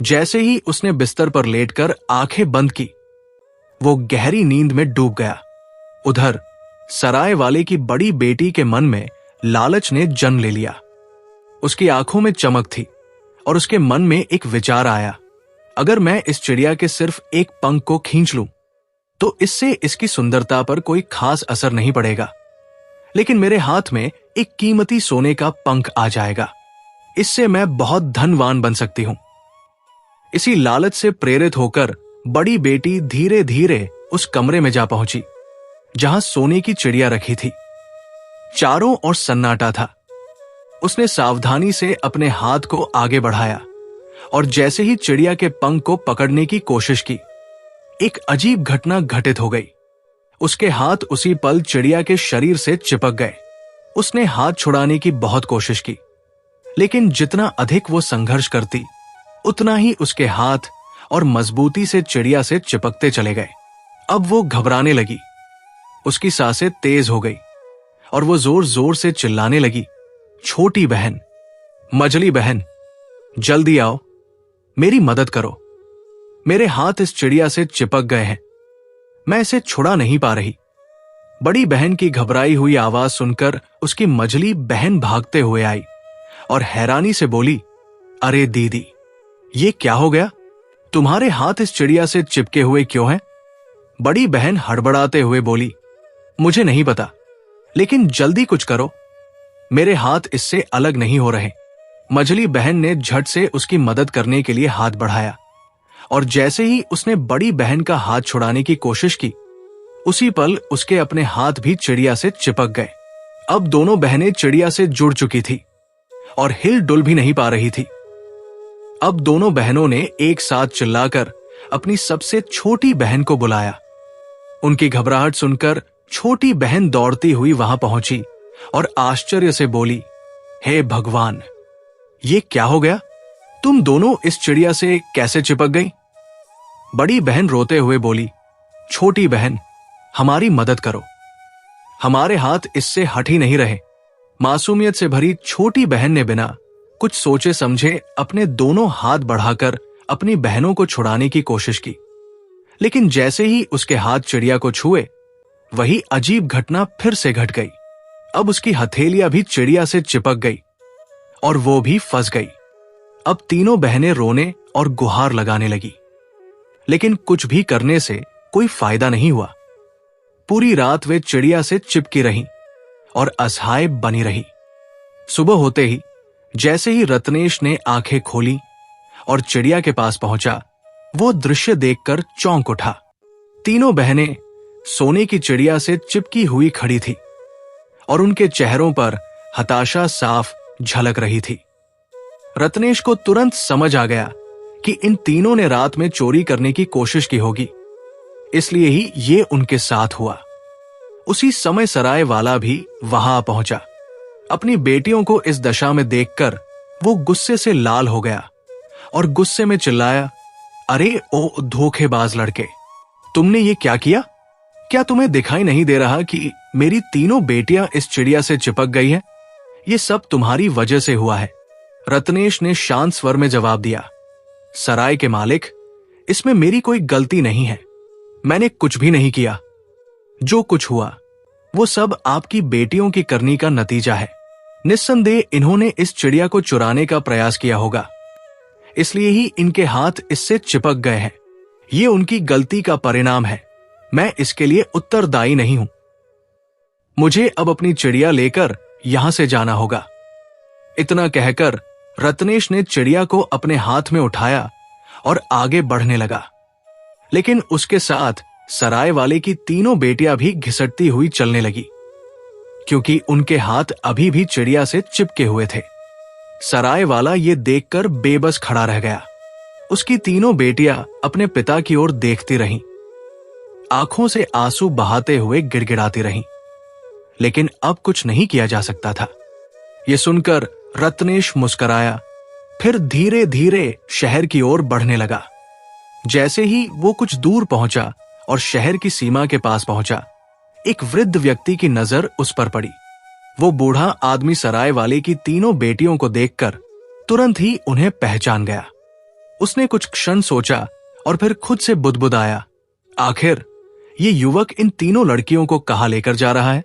जैसे ही उसने बिस्तर पर लेटकर आंखें बंद की, वो गहरी नींद में डूब गया। उधर सराय वाले की बड़ी बेटी के मन में लालच ने जन्म ले लिया। उसकी आंखों में चमक थी और उसके मन में एक विचार आया, अगर मैं इस चिड़िया के सिर्फ एक पंख को खींच लूं तो इससे इसकी सुंदरता पर कोई खास असर नहीं पड़ेगा, लेकिन मेरे हाथ में एक कीमती सोने का पंख आ जाएगा। इससे मैं बहुत धनवान बन सकती हूं। इसी लालच से प्रेरित होकर बड़ी बेटी धीरे धीरे उस कमरे में जा पहुंची जहां सोने की चिड़िया रखी थी। चारों ओर सन्नाटा था। उसने सावधानी से अपने हाथ को आगे बढ़ाया और जैसे ही चिड़िया के पंख को पकड़ने की कोशिश की, एक अजीब घटना घटित हो गई। उसके हाथ उसी पल चिड़िया के शरीर से चिपक गए। उसने हाथ छुड़ाने की बहुत कोशिश की, लेकिन जितना अधिक वो संघर्ष करती, उतना ही उसके हाथ और मजबूती से चिड़िया से चिपकते चले गए। अब वो घबराने लगी। उसकी सांसें तेज हो गई और वो जोर जोर से चिल्लाने लगी, छोटी बहन, मझली बहन, जल्दी आओ, मेरी मदद करो। मेरे हाथ इस चिड़िया से चिपक गए हैं। मैं इसे छुड़ा नहीं पा रही। बड़ी बहन की घबराई हुई आवाज सुनकर उसकी मझली बहन भागते हुए आई और हैरानी से बोली, अरे दीदी, ये क्या हो गया? तुम्हारे हाथ इस चिड़िया से चिपके हुए क्यों हैं? बड़ी बहन हड़बड़ाते हुए बोली, मुझे नहीं पता, लेकिन जल्दी कुछ करो, मेरे हाथ इससे अलग नहीं हो रहे। मझली बहन ने झट से उसकी मदद करने के लिए हाथ बढ़ाया और जैसे ही उसने बड़ी बहन का हाथ छुड़ाने की कोशिश की, उसी पल उसके अपने हाथ भी चिड़िया से चिपक गए। अब दोनों बहनें चिड़िया से जुड़ चुकी थी और हिल डुल भी नहीं पा रही थी। अब दोनों बहनों ने एक साथ चिल्लाकर अपनी सबसे छोटी बहन को बुलाया। उनकी घबराहट सुनकर छोटी बहन दौड़ती हुई वहां पहुंची और आश्चर्य से बोली, हे भगवान, ये क्या हो गया? तुम दोनों इस चिड़िया से कैसे चिपक गई? बड़ी बहन रोते हुए बोली, छोटी बहन, हमारी मदद करो, हमारे हाथ इससे हट ही नहीं रहे। मासूमियत से भरी छोटी बहन ने बिना कुछ सोचे समझे अपने दोनों हाथ बढ़ाकर अपनी बहनों को छुड़ाने की कोशिश की, लेकिन जैसे ही उसके हाथ चिड़िया को छुए, वही अजीब घटना फिर से घट गई। अब उसकी हथेलियां भी चिड़िया से चिपक गई और वो भी फंस गई। अब तीनों बहनें रोने और गुहार लगाने लगी, लेकिन कुछ भी करने से कोई फायदा नहीं हुआ। पूरी रात वे चिड़िया से चिपकी रहीं और असहाय बनी रही। सुबह होते ही जैसे ही रत्नेश ने आंखें खोली और चिड़िया के पास पहुंचा, वो दृश्य देखकर चौंक उठा। तीनों बहनें सोने की चिड़िया से चिपकी हुई खड़ी थी और उनके चेहरों पर हताशा साफ झलक रही थी। रत्नेश को तुरंत समझ आ गया कि इन तीनों ने रात में चोरी करने की कोशिश की होगी, इसलिए ही ये उनके साथ हुआ। उसी समय सराय वाला भी वहां पहुंचा। अपनी बेटियों को इस दशा में देखकर वो गुस्से से लाल हो गया और गुस्से में चिल्लाया, अरे ओ धोखेबाज लड़के, तुमने ये क्या किया? क्या तुम्हें दिखाई नहीं दे रहा कि मेरी तीनों बेटियां इस चिड़िया से चिपक गई हैं? ये सब तुम्हारी वजह से हुआ है। रत्नेश ने शांत स्वर में जवाब दिया, सराय के मालिक, इसमें मेरी कोई गलती नहीं है, मैंने कुछ भी नहीं किया। जो कुछ हुआ वो सब आपकी बेटियों की करनी का नतीजा है। निस्संदेह इन्होंने इस चिड़िया को चुराने का प्रयास किया होगा, इसलिए ही इनके हाथ इससे चिपक गए हैं। ये उनकी गलती का परिणाम है, मैं इसके लिए उत्तरदायी नहीं हूं। मुझे अब अपनी चिड़िया लेकर यहां से जाना होगा। इतना कहकर रत्नेश ने चिड़िया को अपने हाथ में उठाया और आगे बढ़ने लगा, लेकिन उसके साथ सराय वाले की तीनों बेटियां भी घिसटती हुई चलने लगी, क्योंकि उनके हाथ अभी भी चिड़िया से चिपके हुए थे। सराय वाला ये देखकर बेबस खड़ा रह गया। उसकी तीनों बेटियां अपने पिता की ओर देखती रहीं, आंखों से आंसू बहाते हुए गिड़गिड़ाती रहीं, लेकिन अब कुछ नहीं किया जा सकता था। यह सुनकर रत्नेश मुस्कुराया, फिर धीरे धीरे शहर की ओर बढ़ने लगा। जैसे ही वो कुछ दूर पहुंचा और शहर की सीमा के पास पहुंचा, एक वृद्ध व्यक्ति की नजर उस पर पड़ी। वो बूढ़ा आदमी सराय वाले की तीनों बेटियों को देखकर तुरंत ही उन्हें पहचान गया। उसने कुछ क्षण सोचा और फिर खुद से बुदबुदाया, आखिर ये युवक इन तीनों लड़कियों को कहां लेकर जा रहा है?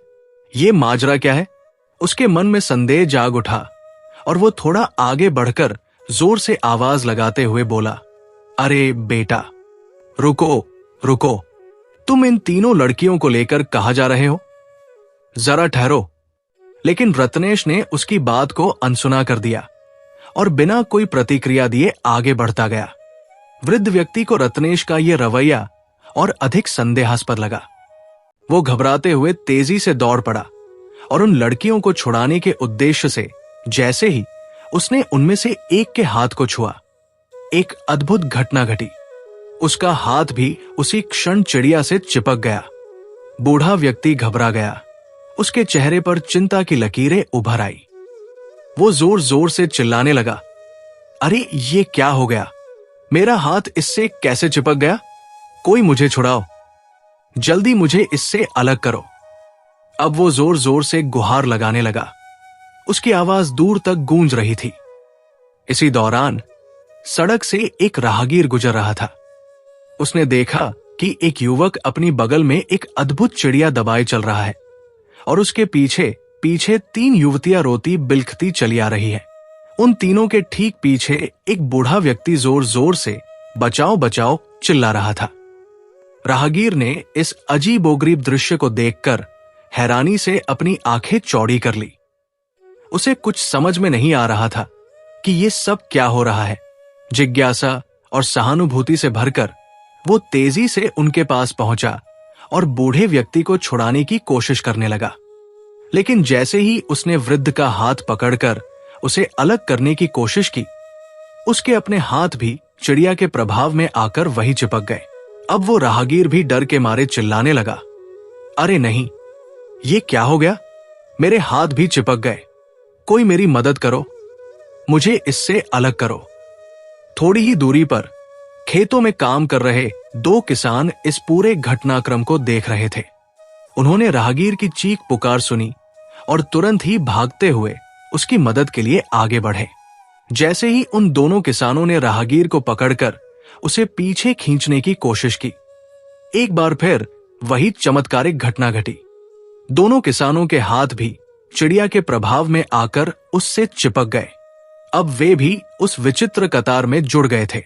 ये माजरा क्या है? उसके मन में संदेह जाग उठा और वो थोड़ा आगे बढ़कर जोर से आवाज लगाते हुए बोला, अरे बेटा, रुको रुको, तुम इन तीनों लड़कियों को लेकर कहां जा रहे हो? जरा ठहरो। लेकिन रत्नेश ने उसकी बात को अनसुना कर दिया और बिना कोई प्रतिक्रिया दिए आगे बढ़ता गया। वृद्ध व्यक्ति को रत्नेश का यह रवैया और अधिक संदेहास्पद लगा। वो घबराते हुए तेजी से दौड़ पड़ा और उन लड़कियों को छुड़ाने के उद्देश्य से जैसे ही उसने उनमें से एक के हाथ को छुआ, एक अद्भुत घटना घटी। उसका हाथ भी उसी क्षण चिड़िया से चिपक गया। बूढ़ा व्यक्ति घबरा गया, उसके चेहरे पर चिंता की लकीरें उभर आई। वो जोर जोर से चिल्लाने लगा, अरे ये क्या हो गया? मेरा हाथ इससे कैसे चिपक गया? कोई मुझे छुड़ाओ, जल्दी मुझे इससे अलग करो। अब वो जोर जोर से गुहार लगाने लगा। उसकी आवाज दूर तक गूंज रही थी। इसी दौरान सड़क से एक राहगीर गुजर रहा था। उसने देखा कि एक युवक अपनी बगल में एक अद्भुत चिड़िया दबाए चल रहा है और उसके पीछे पीछे 3 युवतियां रोती बिलखती चली आ रही है। उन तीनों के ठीक पीछे एक बूढ़ा व्यक्ति जोर जोर से बचाओ बचाओ चिल्ला रहा था। राहगीर ने इस अजीबोगरीब दृश्य को देखकर हैरानी से अपनी आंखें चौड़ी कर ली। उसे कुछ समझ में नहीं आ रहा था कि ये सब क्या हो रहा है। जिज्ञासा और सहानुभूति से भरकर वो तेजी से उनके पास पहुंचा और बूढ़े व्यक्ति को छुड़ाने की कोशिश करने लगा। लेकिन जैसे ही उसने वृद्ध का हाथ पकड़कर उसे अलग करने की कोशिश की, उसके अपने हाथ भी चिड़िया के प्रभाव में आकर वही चिपक गए। अब वो राहगीर भी डर के मारे चिल्लाने लगा, अरे नहीं, ये क्या हो गया? मेरे हाथ भी चिपक गए। कोई मेरी मदद करो, मुझे इससे अलग करो। थोड़ी ही दूरी पर खेतों में काम कर रहे 2 किसान इस पूरे घटनाक्रम को देख रहे थे। उन्होंने राहगीर की चीख पुकार सुनी और तुरंत ही भागते हुए उसकी मदद के लिए आगे बढ़े। जैसे ही उन दोनों किसानों ने राहगीर को पकड़कर उसे पीछे खींचने की कोशिश की, एक बार फिर वही चमत्कारिक घटना घटी। दोनों किसानों के हाथ भी चिड़िया के प्रभाव में आकर उससे चिपक गए। अब वे भी उस विचित्र कतार में जुड़ गए थे।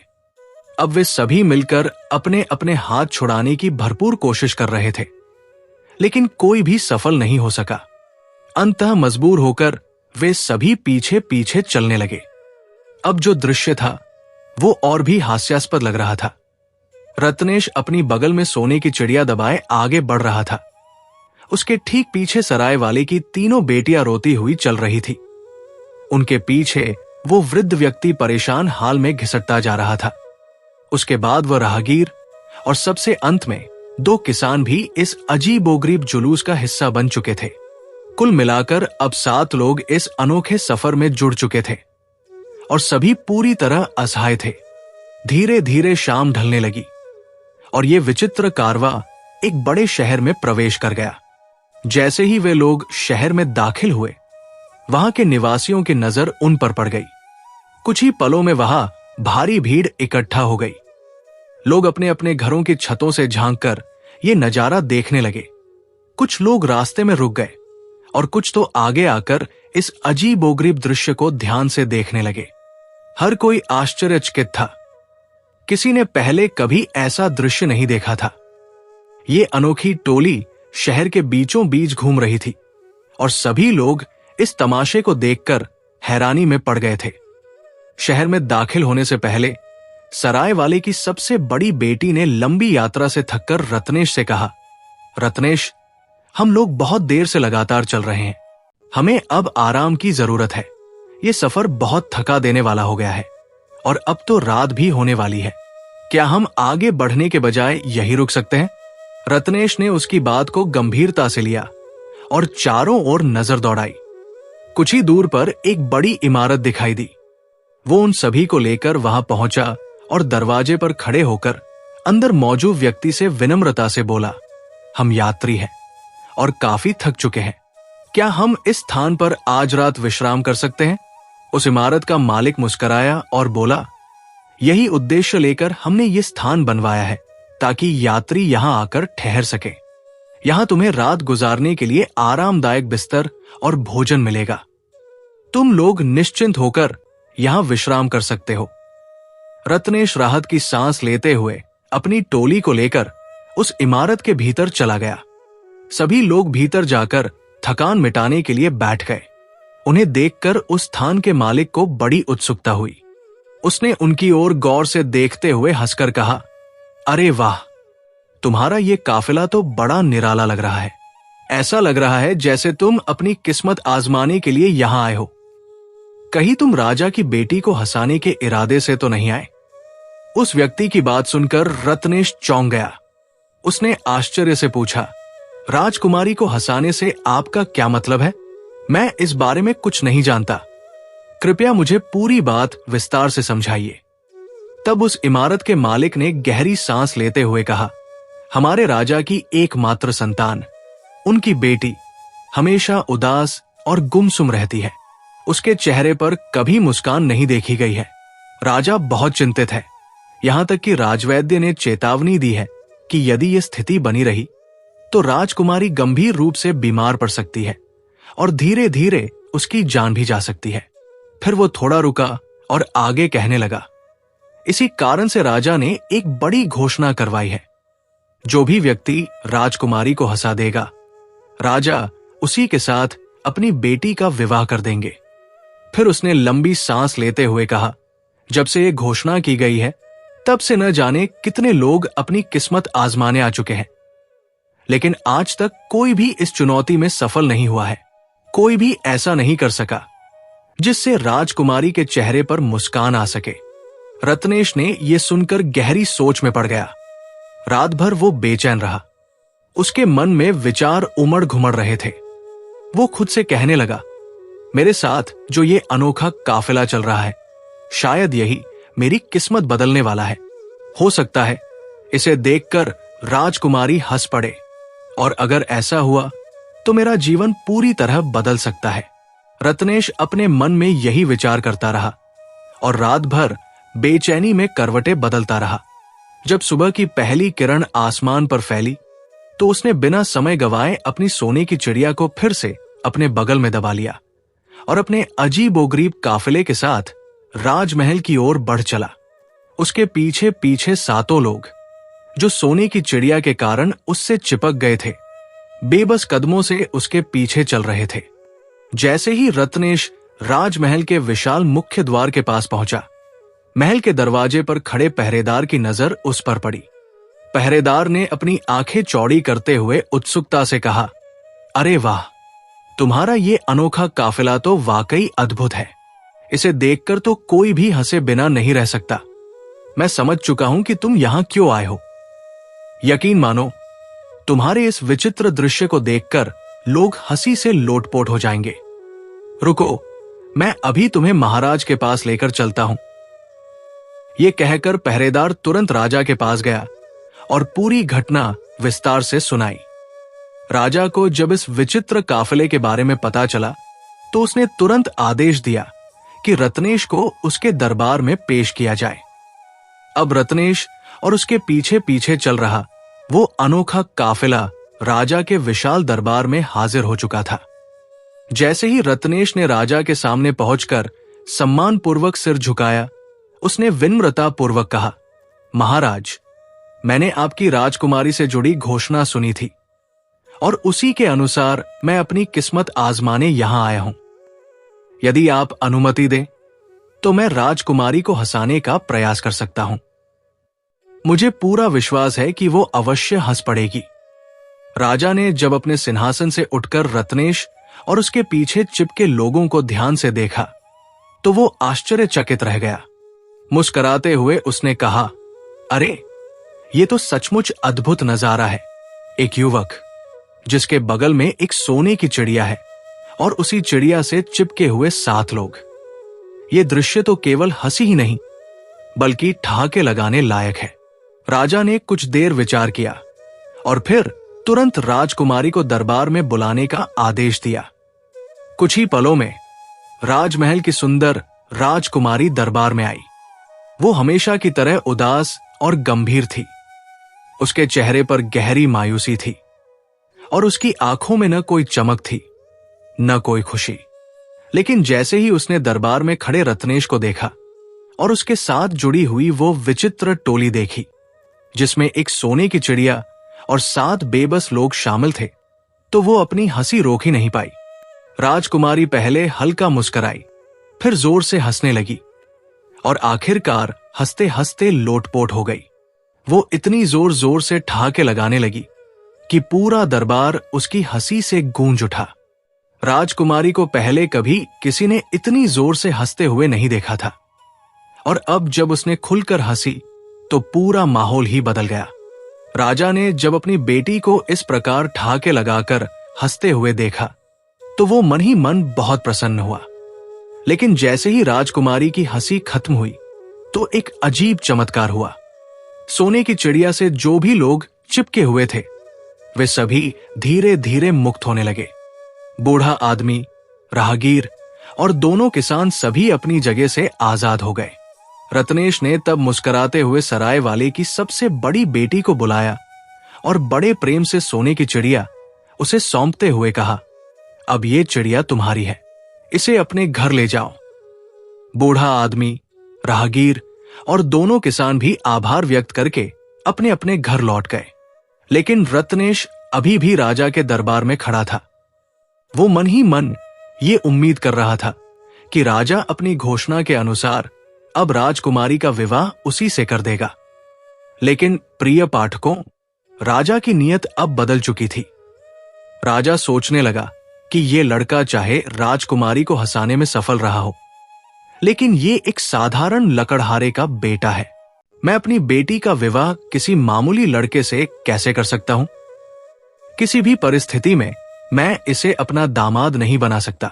अब वे सभी मिलकर अपने अपने हाथ छुड़ाने की भरपूर कोशिश कर रहे थे, लेकिन कोई भी सफल नहीं हो सका। अंततः मजबूर होकर वे सभी पीछे पीछे चलने लगे। अब जो दृश्य था वो और भी हास्यास्पद लग रहा था। रत्नेश अपनी बगल में सोने की चिड़िया दबाए आगे बढ़ रहा था। उसके ठीक पीछे सराय वाले की तीनों बेटियां रोती हुई चल रही थी। उनके पीछे वो वृद्ध व्यक्ति परेशान हाल में घिसटता जा रहा था। उसके बाद वह राहगीर और सबसे अंत में 2 किसान भी इस अजीबोगरीब जुलूस का हिस्सा बन चुके थे। कुल मिलाकर अब 7 लोग इस अनोखे सफर में जुड़ चुके थे और सभी पूरी तरह असहाय थे। धीरे धीरे शाम ढलने लगी और ये विचित्र कारवां एक बड़े शहर में प्रवेश कर गया। जैसे ही वे लोग शहर में दाखिल हुए, वहां के निवासियों की नजर उन पर पड़ गई। कुछ ही पलों में वहां भारी भीड़ इकट्ठा हो गई। लोग अपने अपने घरों की छतों से झांककर ये नजारा देखने लगे। कुछ लोग रास्ते में रुक गए और कुछ तो आगे आकर इस अजीबोगरीब दृश्य को ध्यान से देखने लगे। हर कोई आश्चर्यचकित था। किसी ने पहले कभी ऐसा दृश्य नहीं देखा था। ये अनोखी टोली शहर के बीचों बीच घूम रही थी और सभी लोग इस तमाशे को देखकर हैरानी में पड़ गए थे। शहर में दाखिल होने से पहले सराय वाले की सबसे बड़ी बेटी ने लंबी यात्रा से थककर रत्नेश से कहा, रत्नेश, हम लोग बहुत देर से लगातार चल रहे हैं। हमें अब आराम की जरूरत है। ये सफर बहुत थका देने वाला हो गया है और अब तो रात भी होने वाली है। क्या हम आगे बढ़ने के बजाय यहीं रुक सकते हैं? रत्नेश ने उसकी बात को गंभीरता से लिया और चारों ओर नजर दौड़ाई। कुछ ही दूर पर एक बड़ी इमारत दिखाई दी। वो उन सभी को लेकर वहां पहुंचा और दरवाजे पर खड़े होकर अंदर मौजूद व्यक्ति से विनम्रता से बोला, हम यात्री हैं और काफी थक चुके हैं। क्या हम इस स्थान पर आज रात विश्राम कर सकते हैं? उस इमारत का मालिक मुस्कुराया और बोला, यही उद्देश्य लेकर हमने ये स्थान बनवाया है ताकि यात्री यहां आकर ठहर सके। यहां तुम्हें रात गुजारने के लिए आरामदायक बिस्तर और भोजन मिलेगा। तुम लोग निश्चिंत होकर यहां विश्राम कर सकते हो। रत्नेश राहत की सांस लेते हुए अपनी टोली को लेकर उस इमारत के भीतर चला गया। सभी लोग भीतर जाकर थकान मिटाने के लिए बैठ गए। उन्हें देखकर उस स्थान के मालिक को बड़ी उत्सुकता हुई। उसने उनकी ओर गौर से देखते हुए हंसकर कहा, अरे वाह, तुम्हारा ये काफिला तो बड़ा निराला लग रहा है। ऐसा लग रहा है जैसे तुम अपनी किस्मत आजमाने के लिए यहां आए हो। कहीं तुम राजा की बेटी को हंसाने के इरादे से तो नहीं आए? उस व्यक्ति की बात सुनकर रत्नेश चौंक गया। उसने आश्चर्य से पूछा, राजकुमारी को हंसाने से आपका क्या मतलब है? मैं इस बारे में कुछ नहीं जानता। कृपया मुझे पूरी बात विस्तार से समझाइए। तब उस इमारत के मालिक ने गहरी सांस लेते हुए कहा, हमारे राजा की एकमात्र संतान, उनकी बेटी, हमेशा उदास और गुमसुम रहती है। उसके चेहरे पर कभी मुस्कान नहीं देखी गई है। राजा बहुत चिंतित है। यहां तक कि राजवैद्य ने चेतावनी दी है कि यदि ये स्थिति बनी रही तो राजकुमारी गंभीर रूप से बीमार पड़ सकती है और धीरे धीरे उसकी जान भी जा सकती है। फिर वो थोड़ा रुका और आगे कहने लगा, इसी कारण से राजा ने एक बड़ी घोषणा करवाई है। जो भी व्यक्ति राजकुमारी को हंसा देगा, राजा उसी के साथ अपनी बेटी का विवाह कर देंगे। फिर उसने लंबी सांस लेते हुए कहा, जब से ये घोषणा की गई है तब से न जाने कितने लोग अपनी किस्मत आजमाने आ चुके हैं, लेकिन आज तक कोई भी इस चुनौती में सफल नहीं हुआ है। कोई भी ऐसा नहीं कर सका जिससे राजकुमारी के चेहरे पर मुस्कान आ सके। रत्नेश ने यह सुनकर गहरी सोच में पड़ गया। रात भर वो बेचैन रहा। उसके मन में विचार उमड़ घुमड़ रहे थे। वो खुद से कहने लगा, मेरे साथ जो ये अनोखा काफिला चल रहा है, शायद यही मेरी किस्मत बदलने वाला है। हो सकता है इसे देखकर राजकुमारी हंस पड़े, और अगर ऐसा हुआ तो मेरा जीवन पूरी तरह बदल सकता है। रत्नेश अपने मन में यही विचार करता रहा और रात भर बेचैनी में करवटें बदलता रहा। जब सुबह की पहली किरण आसमान पर फैली तो उसने बिना समय गवाए अपनी सोने की चिड़िया को फिर से अपने बगल में दबा लिया और अपने अजीबोगरीब काफिले के साथ राजमहल की ओर बढ़ चला। उसके पीछे पीछे सातों लोग, जो सोने की चिड़िया के कारण उससे चिपक गए थे, बेबस कदमों से उसके पीछे चल रहे थे। जैसे ही रत्नेश राजमहल के विशाल मुख्य द्वार के पास पहुंचा, महल के दरवाजे पर खड़े पहरेदार की नजर उस पर पड़ी। पहरेदार ने अपनी आंखें चौड़ी करते हुए उत्सुकता से कहा, अरे वाह, तुम्हारा ये अनोखा काफिला तो वाकई अद्भुत है। इसे देखकर तो कोई भी हंसे बिना नहीं रह सकता। मैं समझ चुका हूं कि तुम यहां क्यों आए हो। यकीन मानो, तुम्हारे इस विचित्र दृश्य को देखकर लोग हंसी से लोटपोट हो जाएंगे। रुको, मैं अभी तुम्हें महाराज के पास लेकर चलता हूं। यह कहकर पहरेदार तुरंत राजा के पास गया और पूरी घटना विस्तार से सुनाई। राजा को जब इस विचित्र काफिले के बारे में पता चला तो उसने तुरंत आदेश दिया कि रत्नेश को उसके दरबार में पेश किया जाए। अब रत्नेश और उसके पीछे पीछे चल रहा वो अनोखा काफिला राजा के विशाल दरबार में हाजिर हो चुका था। जैसे ही रत्नेश ने राजा के सामने पहुंचकर सम्मानपूर्वक सिर झुकाया, उसने विनम्रता पूर्वक कहा, महाराज, मैंने आपकी राजकुमारी से जुड़ी घोषणा सुनी थी और उसी के अनुसार मैं अपनी किस्मत आजमाने यहां आया हूं। यदि आप अनुमति दें तो मैं राजकुमारी को हंसाने का प्रयास कर सकता हूं। मुझे पूरा विश्वास है कि वो अवश्य हंस पड़ेगी। राजा ने जब अपने सिंहासन से उठकर रत्नेश और उसके पीछे चिपके लोगों को ध्यान से देखा तो वो आश्चर्यचकित रह गया। मुस्कुराते हुए उसने कहा, अरे, ये तो सचमुच अद्भुत नजारा है। एक युवक जिसके बगल में एक सोने की चिड़िया है और उसी चिड़िया से चिपके हुए 7 लोग। ये दृश्य तो केवल हंसी ही नहीं बल्कि ठहाके लगाने लायक है। राजा ने कुछ देर विचार किया और फिर तुरंत राजकुमारी को दरबार में बुलाने का आदेश दिया। कुछ ही पलों में राजमहल की सुंदर राजकुमारी दरबार में आई। वो हमेशा की तरह उदास और गंभीर थी। उसके चेहरे पर गहरी मायूसी थी और उसकी आंखों में न कोई चमक थी न कोई खुशी। लेकिन जैसे ही उसने दरबार में खड़े रत्नेश को देखा और उसके साथ जुड़ी हुई वो विचित्र टोली देखी जिसमें एक सोने की चिड़िया और 7 बेबस लोग शामिल थे, तो वो अपनी हंसी रोक ही नहीं पाई। राजकुमारी पहले हल्का मुस्कुराई, फिर जोर से हंसने लगी और आखिरकार हंसते हंसते लोटपोट हो गई। वो इतनी जोर जोर से ठहाके लगाने लगी कि पूरा दरबार उसकी हंसी से गूंज उठा। राजकुमारी को पहले कभी किसी ने इतनी जोर से हंसते हुए नहीं देखा था और अब जब उसने खुलकर हंसी तो पूरा माहौल ही बदल गया। राजा ने जब अपनी बेटी को इस प्रकार ठहाके लगाकर हंसते हुए देखा तो वो मन ही मन बहुत प्रसन्न हुआ। लेकिन जैसे ही राजकुमारी की हंसी खत्म हुई तो एक अजीब चमत्कार हुआ। सोने की चिड़िया से जो भी लोग चिपके हुए थे वे सभी धीरे धीरे मुक्त होने लगे। बूढ़ा आदमी, राहगीर और दोनों किसान सभी अपनी जगह से आजाद हो गए। रत्नेश ने तब मुस्कुराते हुए सराय वाले की सबसे बड़ी बेटी को बुलाया और बड़े प्रेम से सोने की चिड़िया उसे सौंपते हुए कहा, अब ये चिड़िया तुम्हारी है, इसे अपने घर ले जाओ। बूढ़ा आदमी, राहगीर और दोनों किसान भी आभार व्यक्त करके अपने अपने घर लौट गए। लेकिन रत्नेश अभी भी राजा के दरबार में खड़ा था। वो मन ही मन ये उम्मीद कर रहा था कि राजा अपनी घोषणा के अनुसार अब राजकुमारी का विवाह उसी से कर देगा। लेकिन प्रिय पाठकों, राजा की नीयत अब बदल चुकी थी। राजा सोचने लगा कि ये लड़का चाहे राजकुमारी को हंसाने में सफल रहा हो, लेकिन ये एक साधारण लकड़हारे का बेटा है। मैं अपनी बेटी का विवाह किसी मामूली लड़के से कैसे कर सकता हूं? किसी भी परिस्थिति में मैं इसे अपना दामाद नहीं बना सकता।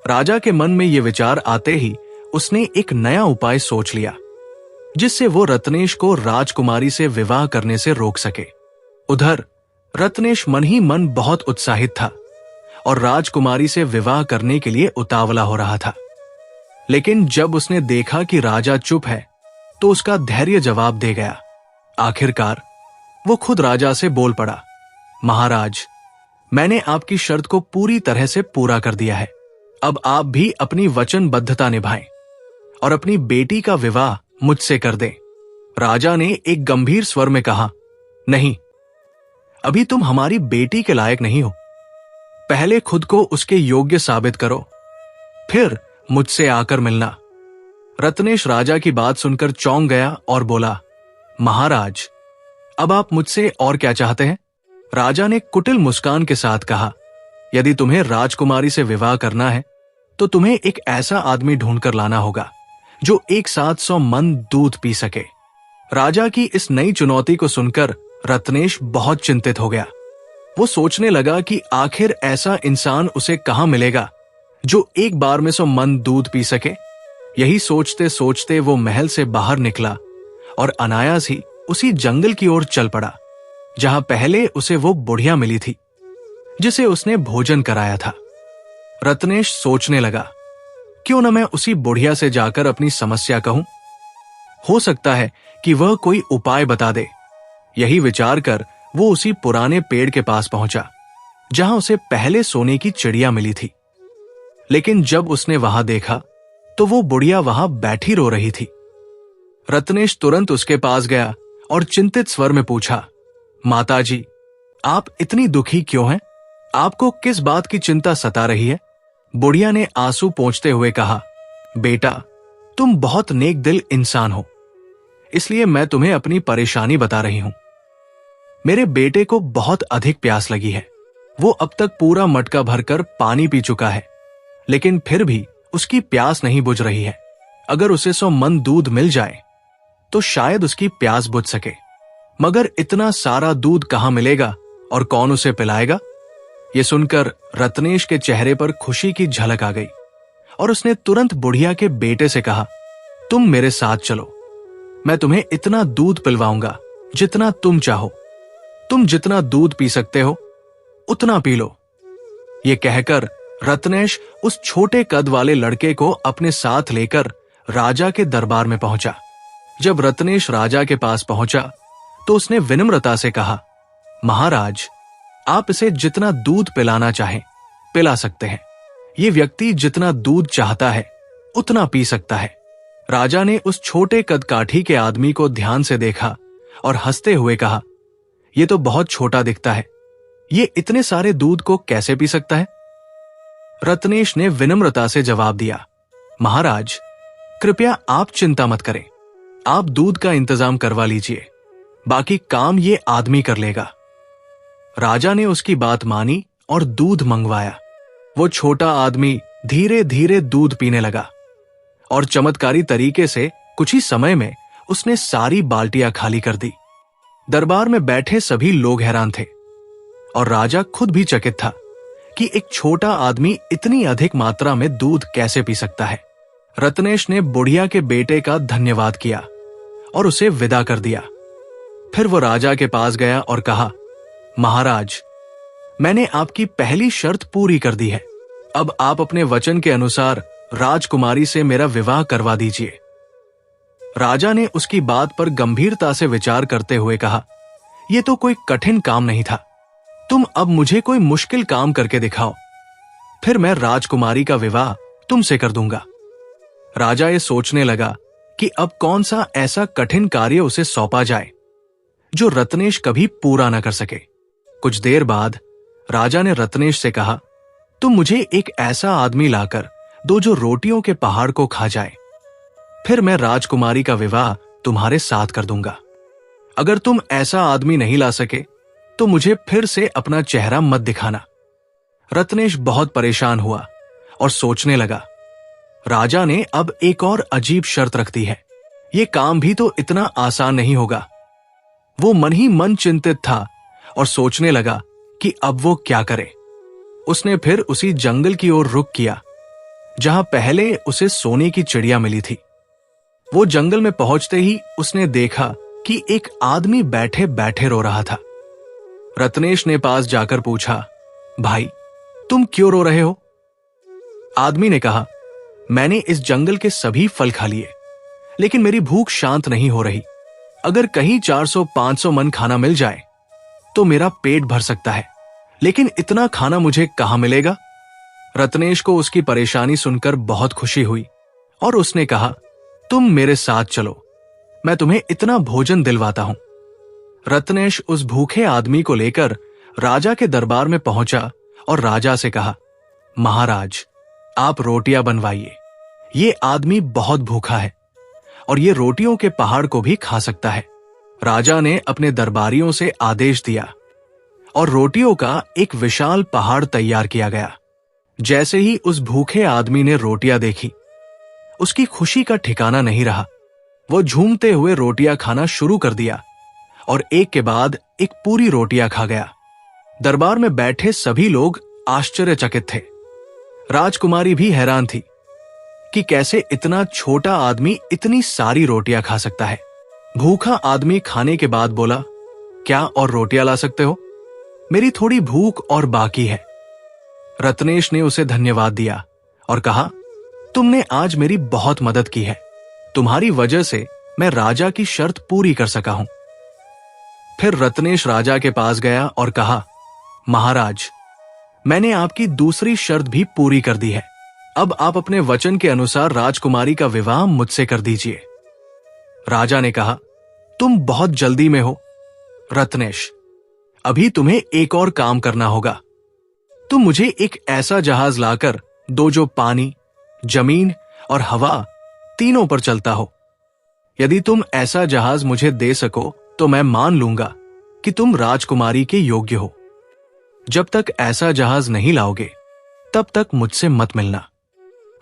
राजा के मन में यह विचार आते ही उसने एक नया उपाय सोच लिया, जिससे वो रत्नेश को राजकुमारी से विवाह करने से रोक सके। उधर रत्नेश मन ही मन बहुत उत्साहित था और राजकुमारी से विवाह करने के लिए उतावला हो रहा था। लेकिन जब उसने देखा कि राजा चुप है, तो उसका धैर्य जवाब दे गया। आखिरकार वो खुद राजा से बोल पड़ा, महाराज, मैंने आपकी शर्त को पूरी तरह से पूरा कर दिया है। अब आप भी अपनी वचनबद्धता निभाएं और अपनी बेटी का विवाह मुझसे कर दें। राजा ने एक गंभीर स्वर में कहा, नहीं, अभी तुम हमारी बेटी के लायक नहीं हो। पहले खुद को उसके योग्य साबित करो, फिर मुझसे आकर मिलना। रत्नेश राजा की बात सुनकर चौंक गया और बोला, महाराज, अब आप मुझसे और क्या चाहते हैं? राजा ने कुटिल मुस्कान के साथ कहा, यदि तुम्हें राजकुमारी से विवाह करना है तो तुम्हें एक ऐसा आदमी ढूंढकर लाना होगा जो एक साथ 100 मन दूध पी सके। राजा की इस नई चुनौती को सुनकर रत्नेश बहुत चिंतित हो गया। वो सोचने लगा कि आखिर ऐसा इंसान उसे कहां मिलेगा जो एक बार में 100 मन दूध पी सके। यही सोचते सोचते वो महल से बाहर निकला और अनायास ही उसी जंगल की ओर चल पड़ा जहां पहले उसे वो बुढ़िया मिली थी जिसे उसने भोजन कराया था। रत्नेश सोचने लगा, क्यों न मैं उसी बुढ़िया से जाकर अपनी समस्या कहूं, हो सकता है कि वह कोई उपाय बता दे। यही विचार कर वो उसी पुराने पेड़ के पास पहुंचा जहां उसे पहले सोने की चिड़िया मिली थी। लेकिन जब उसने वहां देखा तो वो बुढ़िया वहां बैठी रो रही थी। रत्नेश तुरंत उसके पास गया और चिंतित स्वर में पूछा, माताजी, आप इतनी दुखी क्यों हैं? आपको किस बात की चिंता सता रही है? बुढ़िया ने आंसू पोंछते हुए कहा, बेटा, तुम बहुत नेक दिल इंसान हो, इसलिए मैं तुम्हें अपनी परेशानी बता रही हूं। मेरे बेटे को बहुत अधिक प्यास लगी है। वो अब तक पूरा मटका भरकर पानी पी चुका है, लेकिन फिर भी उसकी प्यास नहीं बुझ रही है। अगर उसे 100 मन दूध मिल जाए तो शायद उसकी प्यास बुझ सके, मगर इतना सारा दूध कहां मिलेगा और कौन उसे पिलाएगा? ये सुनकर रत्नेश के चेहरे पर खुशी की झलक आ गई और उसने तुरंत बुढ़िया के बेटे से कहा, तुम मेरे साथ चलो, मैं तुम्हें इतना दूध पिलवाऊंगा जितना तुम चाहो। तुम जितना दूध पी सकते हो उतना पी लो। ये कहकर रत्नेश उस छोटे कद वाले लड़के को अपने साथ लेकर राजा के दरबार में पहुंचा। जब रत्नेश राजा के पास पहुंचा तो उसने विनम्रता से कहा, महाराज, आप इसे जितना दूध पिलाना चाहें पिला सकते हैं। ये व्यक्ति जितना दूध चाहता है उतना पी सकता है। राजा ने उस छोटे कद काठी के आदमी को ध्यान से देखा और हंसते हुए कहा, ये तो बहुत छोटा दिखता है, ये इतने सारे दूध को कैसे पी सकता है? रत्नेश ने विनम्रता से जवाब दिया, महाराज, कृपया आप चिंता मत करें, आप दूध का इंतजाम करवा लीजिए, बाकी काम ये आदमी कर लेगा। राजा ने उसकी बात मानी और दूध मंगवाया। वो छोटा आदमी धीरे धीरे दूध पीने लगा और चमत्कारी तरीके से कुछ ही समय में उसने सारी बाल्टियां खाली कर दी। दरबार में बैठे सभी लोग हैरान थे और राजा खुद भी चकित था कि एक छोटा आदमी इतनी अधिक मात्रा में दूध कैसे पी सकता है। रत्नेश ने बुढ़िया के बेटे का धन्यवाद किया और उसे विदा कर दिया। फिर वो राजा के पास गया और कहा, महाराज, मैंने आपकी पहली शर्त पूरी कर दी है। अब आप अपने वचन के अनुसार राजकुमारी से मेरा विवाह करवा दीजिए। राजा ने उसकी बात पर गंभीरता से विचार करते हुए कहा, ये तो कोई कठिन काम नहीं था। तुम अब मुझे कोई मुश्किल काम करके दिखाओ, फिर मैं राजकुमारी का विवाह तुमसे कर दूंगा। राजा ये सोचने लगा कि अब कौन सा ऐसा कठिन कार्य उसे सौंपा जाए जो रत्नेश कभी पूरा न कर सके। कुछ देर बाद राजा ने रत्नेश से कहा, तुम मुझे एक ऐसा आदमी लाकर दो जो रोटियों के पहाड़ को खा जाए, फिर मैं राजकुमारी का विवाह तुम्हारे साथ कर दूंगा। अगर तुम ऐसा आदमी नहीं ला सके तो मुझे फिर से अपना चेहरा मत दिखाना। रत्नेश बहुत परेशान हुआ और सोचने लगा, राजा ने अब एक और अजीब शर्त रख दी है, ये काम भी तो इतना आसान नहीं होगा। वो मन ही मन चिंतित था और सोचने लगा कि अब वो क्या करे। उसने फिर उसी जंगल की ओर रुख किया जहां पहले उसे सोने की चिड़िया मिली थी। वो जंगल में पहुंचते ही उसने देखा कि एक आदमी बैठे बैठे रो रहा था। रत्नेश ने पास जाकर पूछा, भाई तुम क्यों रो रहे हो? आदमी ने कहा, मैंने इस जंगल के सभी फल खा लिए, लेकिन मेरी भूख शांत नहीं हो रही। अगर कहीं 400-500 मन खाना मिल जाए तो मेरा पेट भर सकता है, लेकिन इतना खाना मुझे कहां मिलेगा? रत्नेश को उसकी परेशानी सुनकर बहुत खुशी हुई और उसने कहा, तुम मेरे साथ चलो, मैं तुम्हें इतना भोजन दिलवाता हूं। रत्नेश उस भूखे आदमी को लेकर राजा के दरबार में पहुंचा और राजा से कहा, महाराज आप रोटियां बनवाइए, ये आदमी बहुत भूखा है और ये रोटियों के पहाड़ को भी खा सकता है। राजा ने अपने दरबारियों से आदेश दिया और रोटियों का एक विशाल पहाड़ तैयार किया गया। जैसे ही उस भूखे आदमी ने रोटियां देखी, उसकी खुशी का ठिकाना नहीं रहा। वो झूमते हुए रोटियां खाना शुरू कर दिया और एक के बाद एक पूरी रोटियां खा गया। दरबार में बैठे सभी लोग आश्चर्यचकित थे। राजकुमारी भी हैरान थी कि कैसे इतना छोटा आदमी इतनी सारी रोटियां खा सकता है। भूखा आदमी खाने के बाद बोला, क्या और रोटियां ला सकते हो? मेरी थोड़ी भूख और बाकी है। रत्नेश ने उसे धन्यवाद दिया और कहा, तुमने आज मेरी बहुत मदद की है, तुम्हारी वजह से मैं राजा की शर्त पूरी कर सका हूं। फिर रत्नेश राजा के पास गया और कहा, महाराज मैंने आपकी दूसरी शर्त भी पूरी कर दी है, अब आप अपने वचन के अनुसार राजकुमारी का विवाह मुझसे कर दीजिए। राजा ने कहा, तुम बहुत जल्दी में हो रत्नेश, अभी तुम्हें एक और काम करना होगा। तुम मुझे एक ऐसा जहाज लाकर दो जो पानी, जमीन और हवा तीनों पर चलता हो। यदि तुम ऐसा जहाज मुझे दे सको तो मैं मान लूंगा कि तुम राजकुमारी के योग्य हो। जब तक ऐसा जहाज नहीं लाओगे तब तक मुझसे मत मिलना।